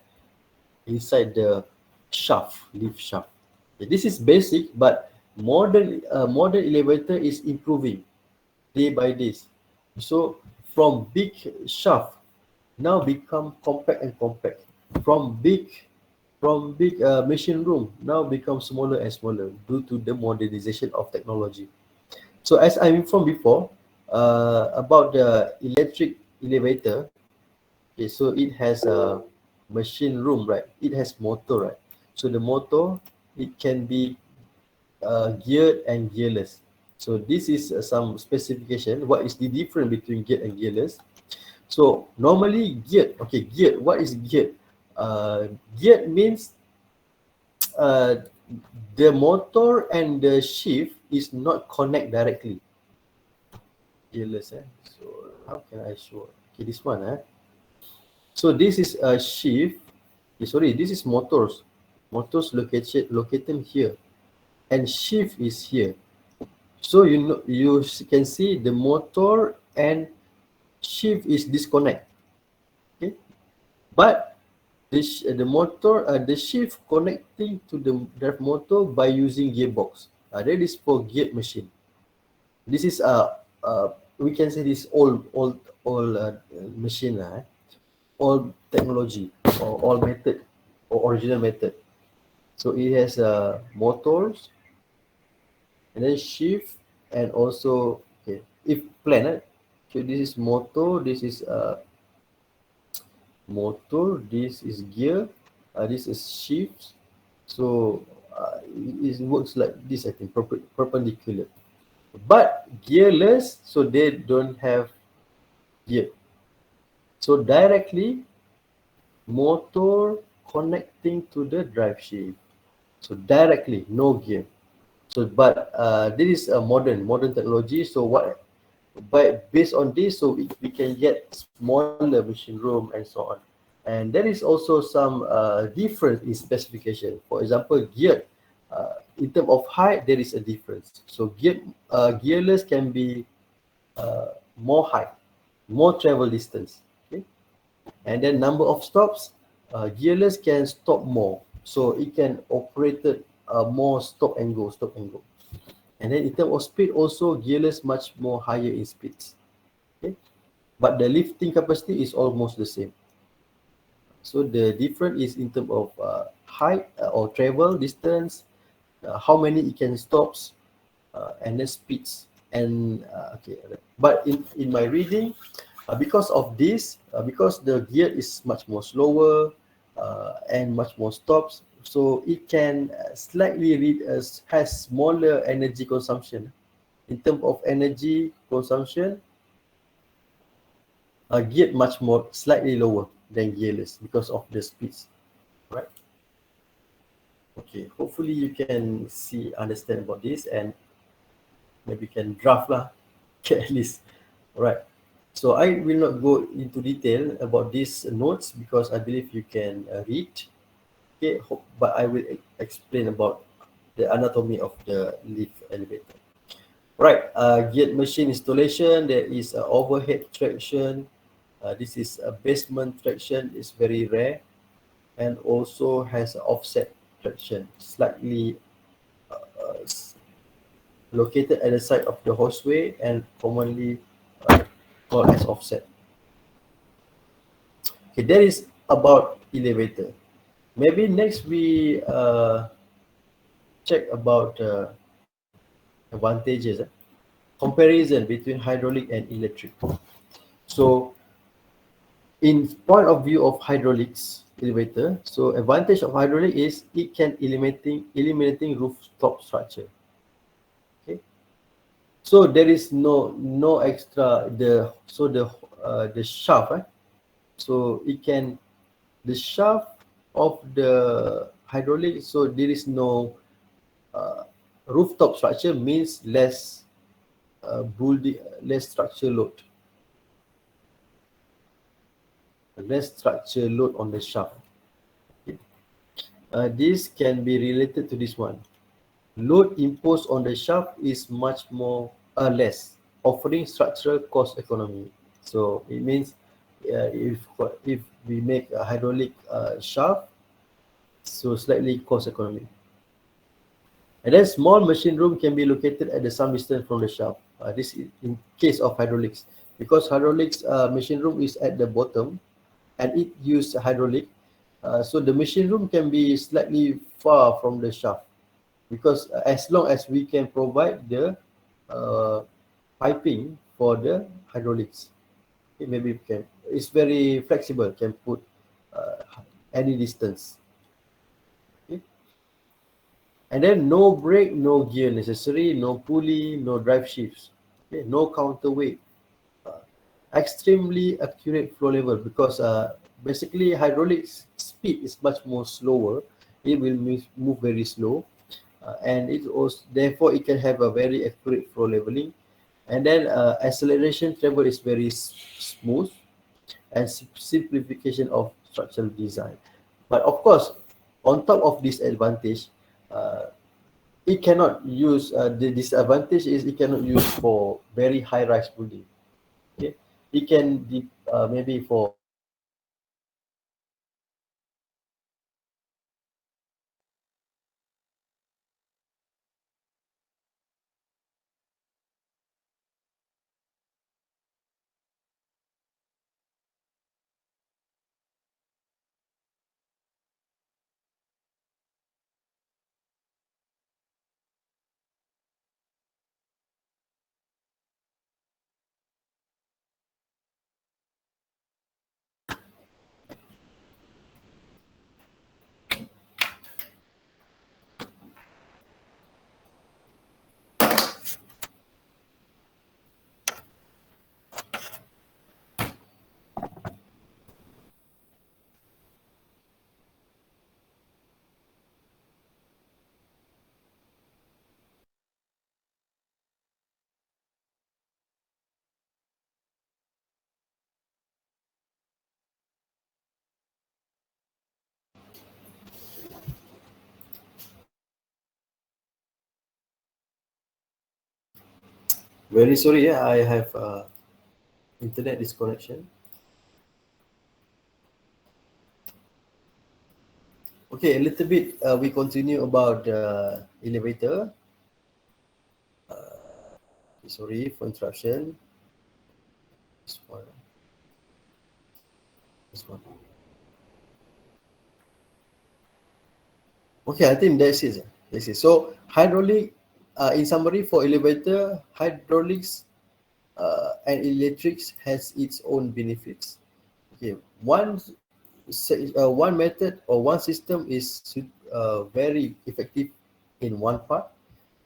the leaf shaft. Okay, this is basic, but modern elevator is improving day by day. So from big shaft now become compact and compact. From big machine room now become smaller and smaller due to the modernization of technology. So as I informed before about the electric elevator, okay, so it has a machine room, right? It has motor, right? So the motor, it can be geared and gearless. So this is some specification. What is the difference between geared and gearless? So normally geared, okay, geared. What is geared? Geared means uh, the motor and the shift is not connect directly. Gearless, eh? So how can I show? Okay, this one, eh? So this is a shift. Sorry, this is motors. Motors located here, and shift is here. So you can see the motor and shift is disconnect. Okay, but the shift connecting to the drive motor by using gearbox. That is for geared machine. This is we can say this all machine all technology or all method or original method. So it has motors and then shift and also okay if planet. So this is motor, this is motor, this is gear, this is shift. So it works like this, I think, perpendicular. But gearless, so they don't have gear. So directly motor connecting to the drive shaft. So directly, no gear. So but this is a modern technology. So what but based on this, so we can get smaller machine room and so on. And there is also some difference in specification. For example, geared. In terms of height, there is a difference. So gearless can be more height, more travel distance. Okay, and then number of stops, gearless can stop more, so it can operate more stop and go. And then in terms of speed, also gearless much more higher in speeds. Okay, but the lifting capacity is almost the same. So the difference is in terms of height or travel distance, how many it can stops, and then speeds. And okay, but in my reading, because of this, because the gear is much more slower and much more stops, so it can slightly read as has smaller energy consumption. In terms of energy consumption, geared much more slightly lower than gearless because of the speeds, right? Okay, hopefully you can see understand about this and maybe can draft lah. Okay, at least. All right. So I will not go into detail about these notes because I believe you can read. Okay, but I will explain about the anatomy of the lift elevator. Right, geared machine installation. There is a overhead traction. This is a basement traction. It's very rare, and also has a offset traction, slightly located at the side of the horseway and commonly uh, called as offset. Okay, that is about elevator. Maybe next we check about advantages, comparison between hydraulic and electric. So, in point of view of hydraulics elevator, so advantage of hydraulic is it can eliminating rooftop structure. Okay, so there is no extra the shaft, so it can the shaft of the hydraulic, so there is no uh, rooftop structure means building less structure load, less structure load on the shaft. Okay. This can be related to this one. Load imposed on the shaft is much more less, offering structural cost economy. So it means if we make a hydraulic shaft, so slightly cost economy. And then small machine room can be located at the some distance from the shaft. This is in case of hydraulics, because hydraulics machine room is at the bottom, and it use hydraulic. So the machine room can be slightly far from the shaft, because as long as we can provide the uh, piping for the hydraulics, okay, maybe we can. It's very flexible. Can put uh, any distance. Okay. And then no brake, no gear necessary, no pulley, no drive shifts, okay, no counterweight. Uh, Extremely accurate flow level, because basically hydraulics speed is much more slower. It will move very slow, and it also therefore it can have a very accurate flow leveling. And then acceleration travel is very smooth, and simplification of structural design. But of course, on top of this advantage, uh, it cannot use the disadvantage is it cannot use for very high rise building. Okay, it can be maybe for very sorry, yeah, I have internet disconnection. Okay, a little bit we continue about elevator. Sorry for interruption. This one, this one. Okay, I think that's it. That's it. So hydraulic, in summary, for elevator, hydraulics and electrics has its own benefits. Okay, one method or one system is very effective in one part,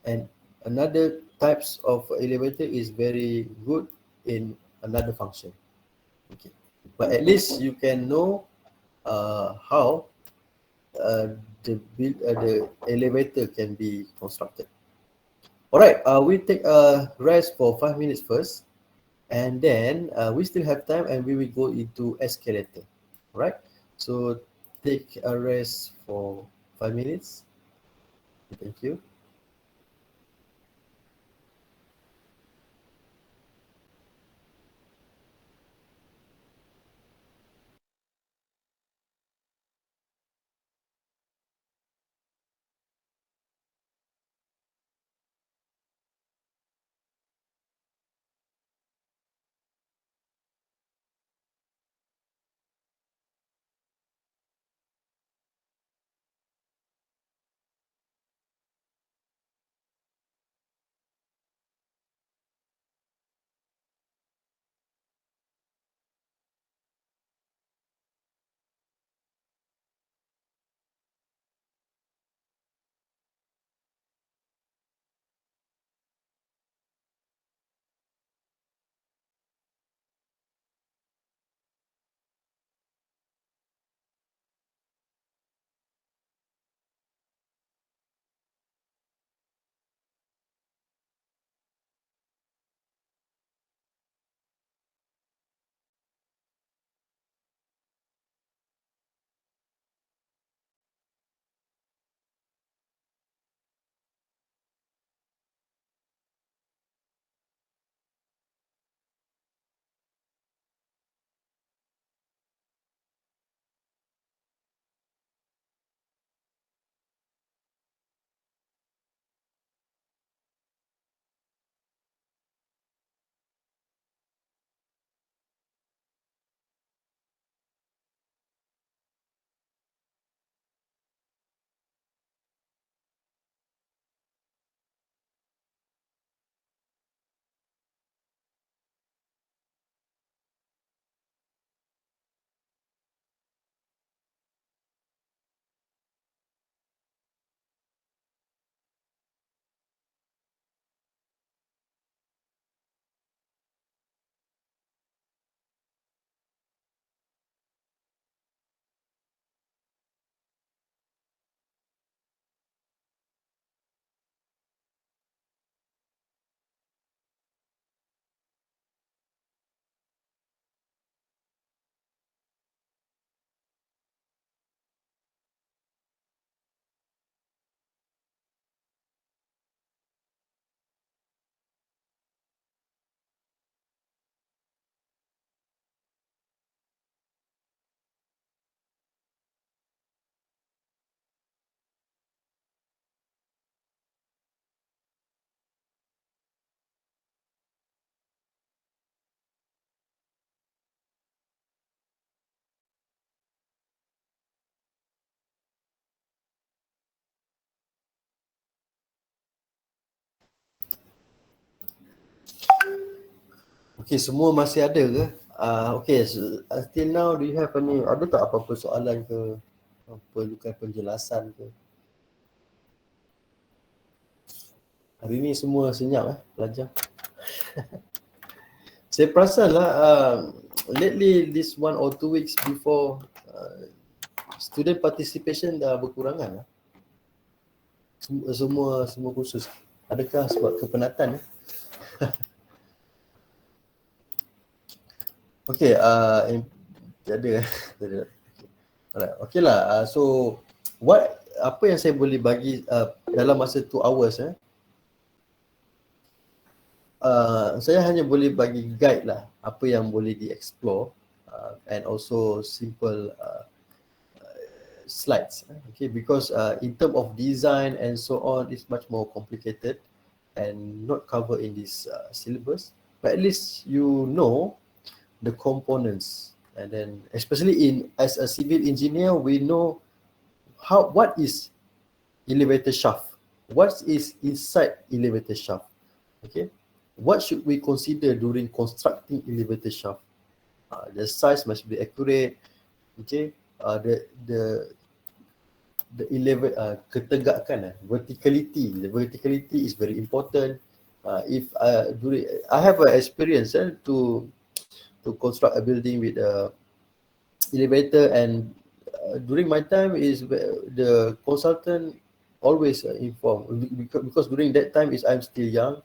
and another types of elevator is very good in another function. Okay, but at least you can know how uh, the elevator can be constructed. All right, we take a rest for 5 minutes first, and then we still have time, and we will go into escalator. All right, so take a rest for 5 minutes. Thank you. Okay, semua masih ada ke? Okay, until now do you have any, ada tak apa-apa soalan ke? Perlukan penjelasan ke? Hari ni semua senyap pelajar. Saya perasan lah, lately this 1 or 2 weeks before, student participation dah berkurangan lah. Semua kursus. Adakah sebab kepenatan? Okay, tiada. Alright, okay lah. So, apa yang saya boleh bagi dalam masa 2 hours saya hanya boleh bagi guide lah apa yang boleh di-explore, and also simple slides. Okay, because in term of design and so on, it's much more complicated and not covered in this syllabus. But at least you know the components, and then especially as a civil engineer, we know what is elevator shaft, what is inside elevator shaft. Okay, what should we consider during constructing elevator shaft? The size must be accurate. Okay, the ketegakan, the verticality is very important. If during I have an experience to construct a building with a elevator, and during my time is the consultant always inform, because during that time is I'm still young,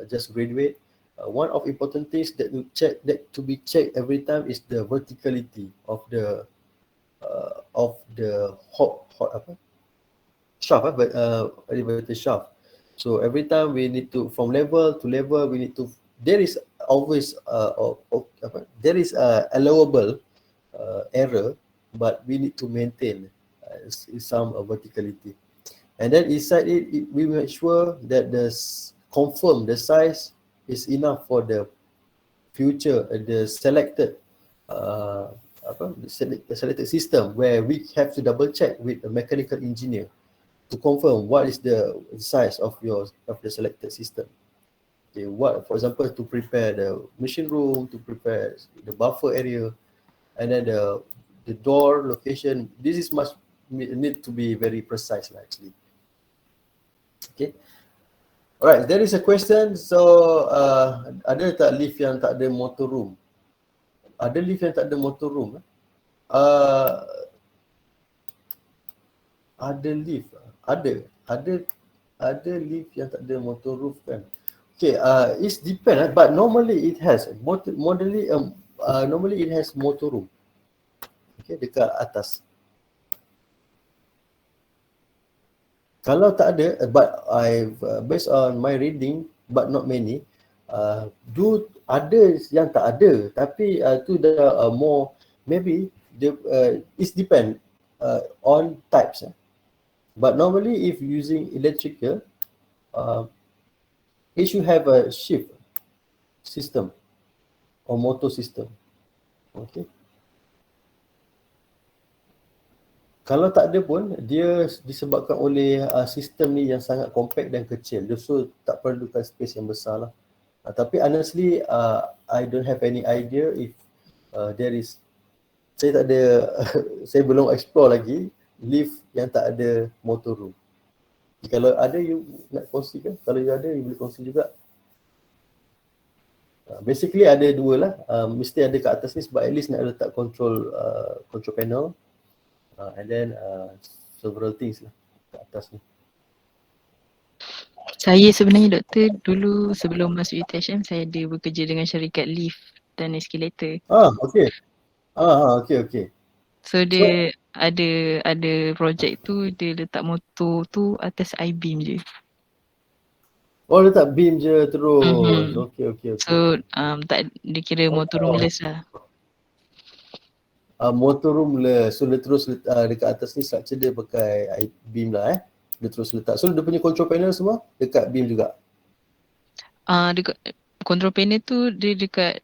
just graduate. One of important things that to be checked every time is the verticality of the hot shaft, but elevator shaft. So every time we need to, from level to level, we need to, there is always there is a allowable error, but we need to maintain some verticality. And then inside we make sure that confirm the size is enough for the future, the selected the selected system, where we have to double check with a mechanical engineer to confirm what is the size of the selected system. Okay, for example, to prepare the machine room, to prepare the buffer area, and then the door location. This is must need to be very precise actually. Okay. Alright, there is a question. So ada tak lift yang tak ada motor room? Ada lift yang tak ada motor room? Ada lift. Ada lift yang tak ada motor roof kan? Okay, it depends, but normally it has normally it has motor room. Okay, dekat atas. Kalau tak ada, but I've based on my reading, but not many, ada yang tak ada, tapi tu dah more, maybe it depend on types. But normally if using electrical, it should have a shift system or motor system. Okay. Kalau tak ada pun, dia disebabkan oleh sistem ni yang sangat compact dan kecil. So tak perlukan space yang besar lah. Tapi honestly, I don't have any idea if there is. Saya tak ada, saya belum explore lagi lift yang tak ada motor room. Kalau ada, you nak kongsi kan? Kalau you ada, you boleh kongsi juga. Basically ada dua lah. Mesti ada kat atas ni sebab at least nak letak control panel. And then several things lah kat atas ni. Saya sebenarnya doktor dulu sebelum masuk UTHM saya ada bekerja dengan syarikat lift dan eskalator. Okay. Okay. So dia ada projek tu dia letak motor tu atas I-beam je. Oh, letak beam je terus. Okay. So tak dia kira motor roomless lah. Motor roomless. So dia terus dekat atas ni structure dia pakai beam lah dia terus letak. So dia punya control panel semua dekat beam juga. Dekat control panel tu dia dekat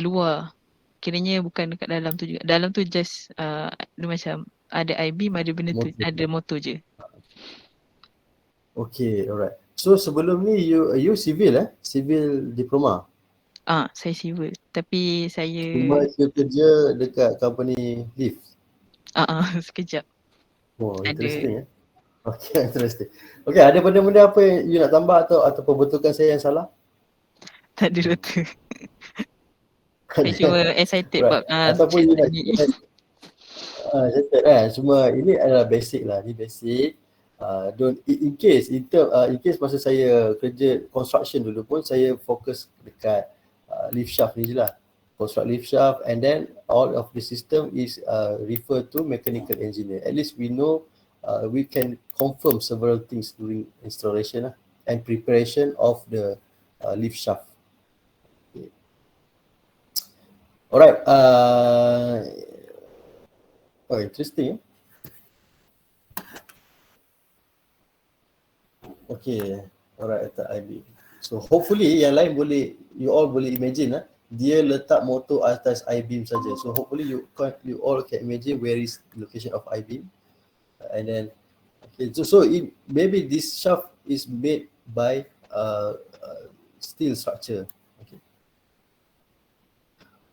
luar. Kiranya bukan dekat dalam tu juga. Dalam tu just dia macam ada I-beam, ada benda motor. Tu, ada motor je. Okay, alright. So sebelum ni you civil civil diploma? Saya civil. Tapi saya Cuma you kerja dekat company lift. sekejap. Oh, Ada interesting. Okay, interesting. Okay, ada benda-benda apa yang you nak tambah atau perbetulkan saya yang salah? tak ada doktor. Saya cuma excited Right. bab Ataupun chat you nak tadi. catat cuma ini adalah basic lah, ni basic. Don't in case in case masa saya kerja construction dulu pun saya fokus dekat lift shaft ni je lah, construct lift shaft, and then all of the system is refer to mechanical engineer. At least we know we can confirm several things during installation lah, and preparation of the lift shaft. Okay. Alright, oh interesting. Okay, alright, letak IB. So hopefully yang lain boleh, you all boleh imagine dia letak motor atas I-beam saja. So hopefully you all can imagine where is location of I-beam, and then okay, so maybe this shaft is made by steel structure. Okay.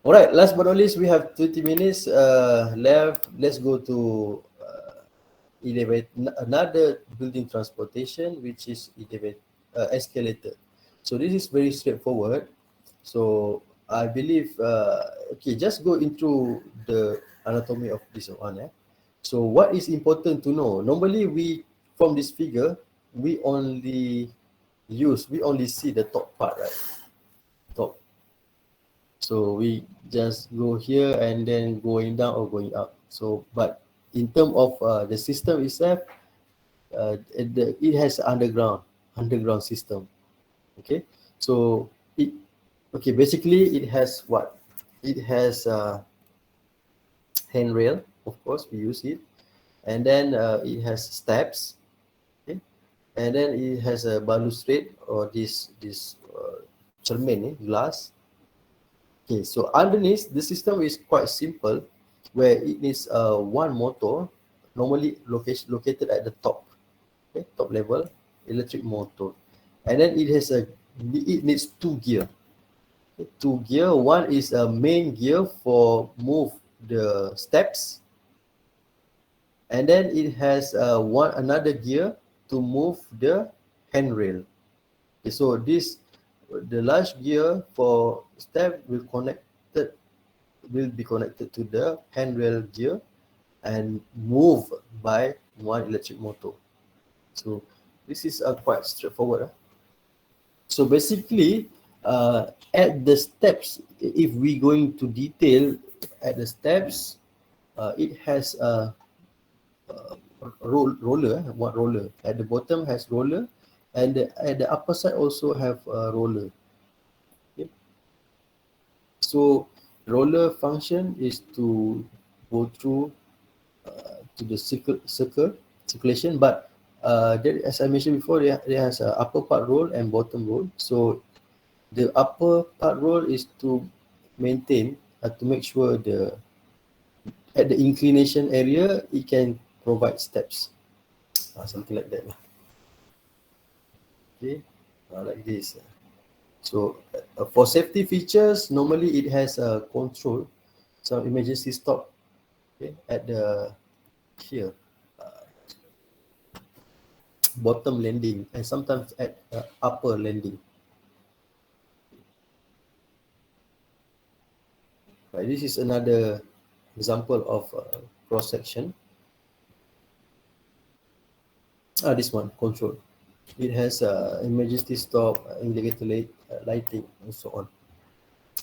Alright, last but not least, we have 20 minutes left. Let's go to another building transportation, which is escalator. So this is very straightforward. So I believe okay, just go into the anatomy of this one. So what is important to know? Normally we, from this figure, we only see the top part, right? Top. So we just go here and then going down or going up. So but in terms of the system itself, it has underground system. Okay, so basically it has what? It has handrail, of course we use it, and then it has steps, okay, and then it has a balustrade or this cermin, glass. Okay, so underneath the system is quite simple, where it needs one motor, normally located at the top, okay, top level, electric motor, and then it needs two gear. Okay, two gear. One is a main gear for move the steps, and then it has another gear to move the handrail. Okay, so the large gear for step will be connected to the handrail gear and move by one electric motor. So this is quite straightforward. So basically, at the steps, if we going to detail at the steps, it has a roller. What roller? At the bottom has roller, and at the upper side also have a roller. Okay. So roller function is to go through to the circulation, but as I mentioned before, there has a upper part roll and bottom roll. So the upper part roll is to maintain, to make sure at the inclination area it can provide steps, something like that. Okay, like this. So for safety features, normally it has a control, some emergency stop, okay, at the here, bottom landing, and sometimes at upper landing. Right, this is another example of cross section. This one, control. It has emergency stop, indicator lighting, and so on.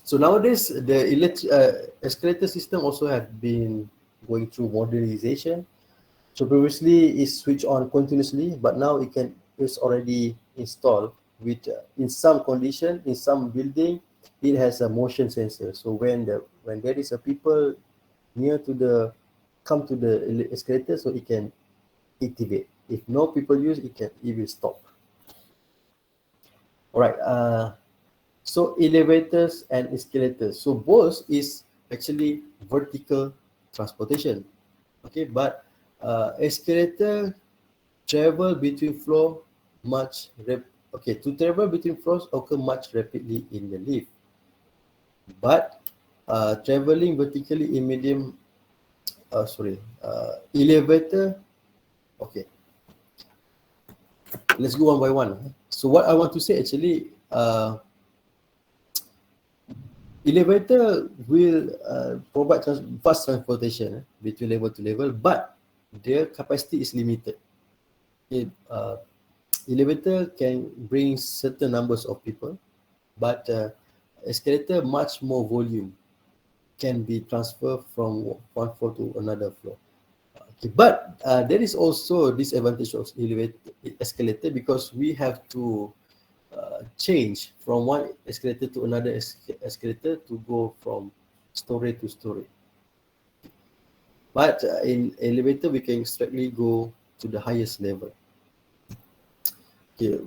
So nowadays, the escalator system also have been going through modernization. So previously it's switched on continuously, but now it's already installed with in some condition, in some building, it has a motion sensor. So when there is a people near to the escalator, so it can activate. If no people use it will stop. All right. So elevators and escalators. So both is actually vertical transportation. Okay, but escalator travel between floor to travel between floors occur much rapidly in the lift. But traveling vertically in medium, elevator. Okay, let's go one by one. So what I want to say actually, elevator will provide fast transportation between level to level, but their capacity is limited. Okay, elevator can bring certain numbers of people, but escalator much more volume can be transferred from one floor to another floor. Okay, but there is also disadvantage of elevator escalator because we have to change from one escalator to another escalator to go from story to story. But in elevator, we can strictly go to the highest level. Okay.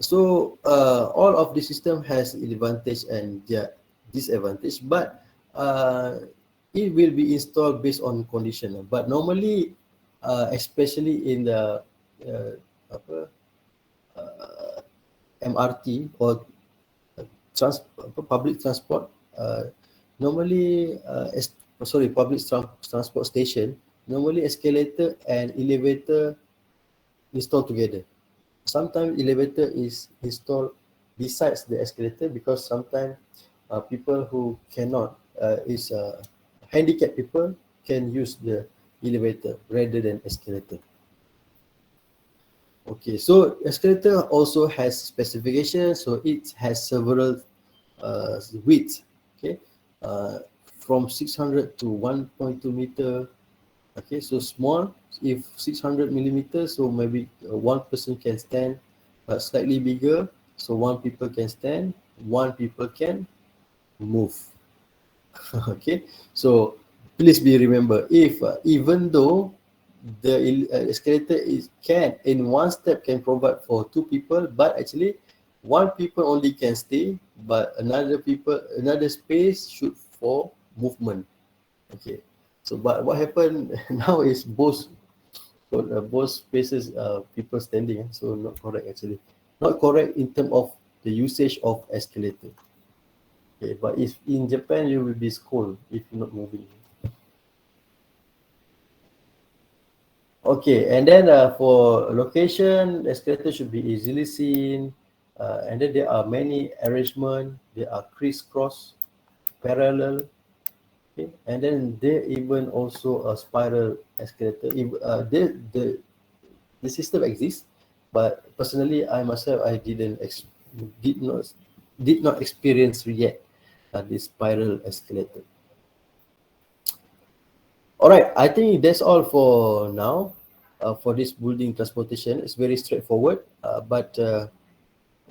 So all of the system has advantage and disadvantage, but it will be installed based on condition. But normally, especially in the uh, apa, MRT or public transport, normally public transport station, normally escalator and elevator installed together. Sometimes elevator is installed besides the escalator because sometimes people who cannot is handicapped people can use the elevator rather than escalator. Okay, so escalator also has specifications, so it has several width. Okay, uh, from 600 to 1.2 meter. Okay, so small. If 600 millimeters, so maybe one person can stand. Slightly bigger, so one people can stand, one people can move. Okay, so please be remember, if even though the escalator is can in one step can provide for two people, but actually one people only can stay, but another space should for movement. Okay, so but what happened now is both spaces people standing, so not correct actually, not correct in terms of the usage of escalator. Okay, but if in Japan you will be scolded if you're not moving. Okay, and then for location, escalator should be easily seen, and then there are many arrangement. There are crisscross, parallel, okay, and then there even also a spiral escalator. The system exists, but personally, I myself I did not did not experience yet this spiral escalator. All right, I think that's all for now. For this building transportation, it's very straightforward. But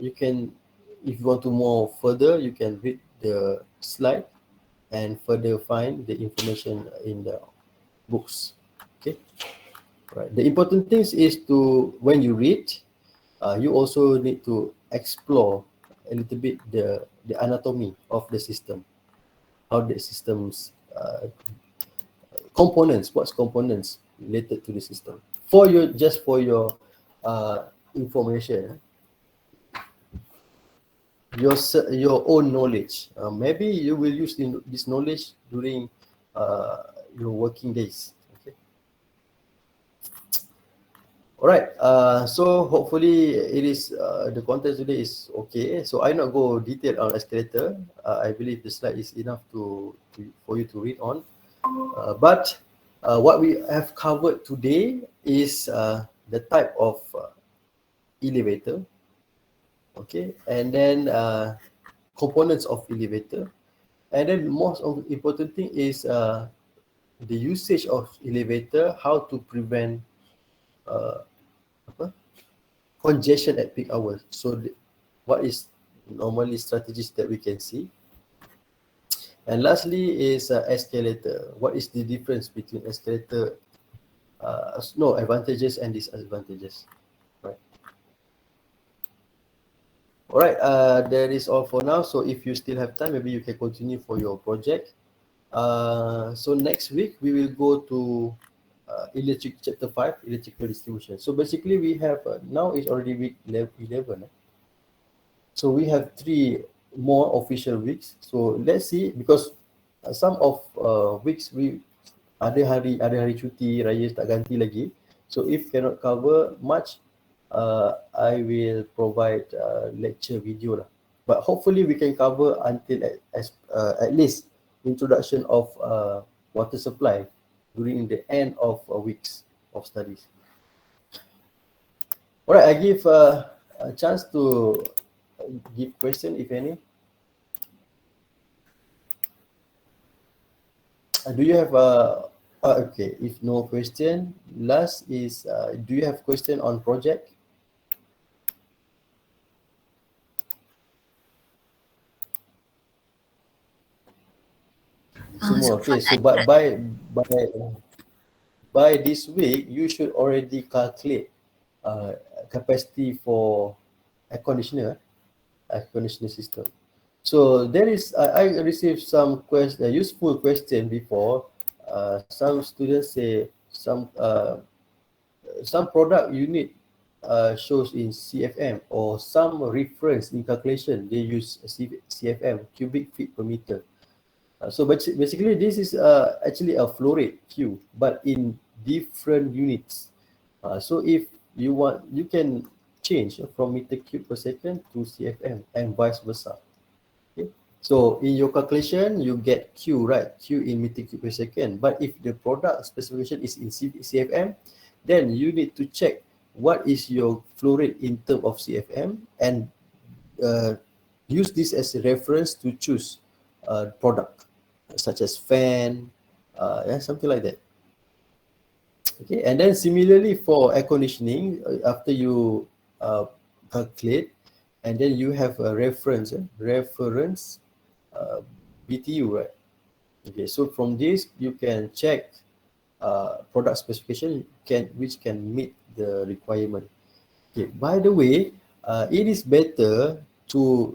you can, if you want to more further, you can read the slide and further find the information in the books. Okay, right. The important things is to when you read, you also need to explore a little bit the anatomy of the system, how the systems components, what's components related to the system. For your just for your information, your own knowledge. Maybe you will use this knowledge during your working days. Okay. All right. So hopefully it is the content today is okay. So I not go detail on escalator. I believe the slide is enough to for you to read on. But what we have covered today is the type of elevator, okay, and then components of elevator, and then most of the important thing is the usage of elevator, how to prevent uh, apa, congestion at peak hours. So what is normally strategies that we can see, and lastly is escalator. What is the difference between escalator? No advantages and disadvantages. Right. All right. That is all for now. So if you still have time, maybe you can continue for your project. So next week we will go to electric chapter 5, electrical distribution. So basically we have now it's already week 11. So we have three more official weeks. So let's see, because some of weeks we ada hari cuti raya tak ganti lagi. So if cannot cover much, I will provide lecture video lah. But hopefully we can cover until at least introduction of water supply during the end of weeks of studies. Alright, I give a chance to give question if any. Do you have okay, if no question, last is do you have question on project? Semua. Okay, so by this week you should already calculate capacity for air conditioner system. So there is I received some useful question before. Some students say some product unit shows in CFM, or some reference in calculation they use CFM, cubic feet per meter. So basically this is actually a flow rate Q, but in different units. So if you want, you can change from meter cube per second to CFM and vice versa. Okay. So in your calculation, you get Q, right? Q in meter cube per second. But if the product specification is in CFM, then you need to check what is your flow rate in terms of CFM and use this as a reference to choose product such as fan, something like that. Okay, and then similarly for air conditioning, after you calculate, and then you have a reference BTU, right? Okay, so from this you can check product specification which can meet the requirement. Okay, by the way, it is better to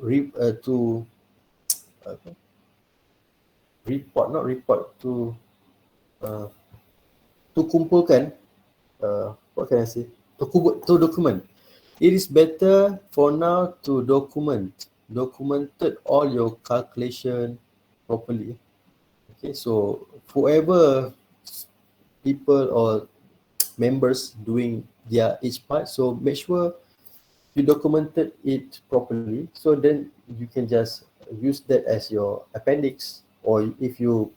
kumpulkan, what can I say, to document. It is better for now to documented all your calculation properly. Okay, so whoever people or members doing their each part, so make sure you documented it properly, so then you can just use that as your appendix, or if you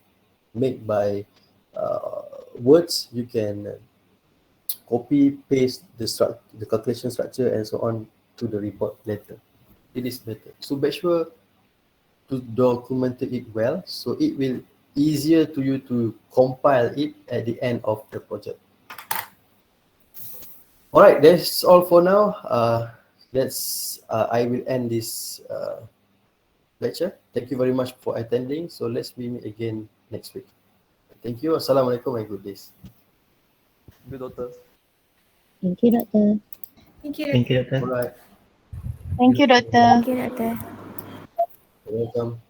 make by words, you can copy paste the calculation structure and so on to the report later. It is better, so make sure to document it well, so it will easier to you to compile it at the end of the project. All right, that's all for now. I will end this lecture. Thank you very much for attending. So let's meet again next week. Thank you. Assalamualaikum and good days. Thank you, Doctor. Thank you, Doctor. Thank you. Thank you, Doctor. All right, Thank you, Doctor. Thank you, Doctor. you're welcome.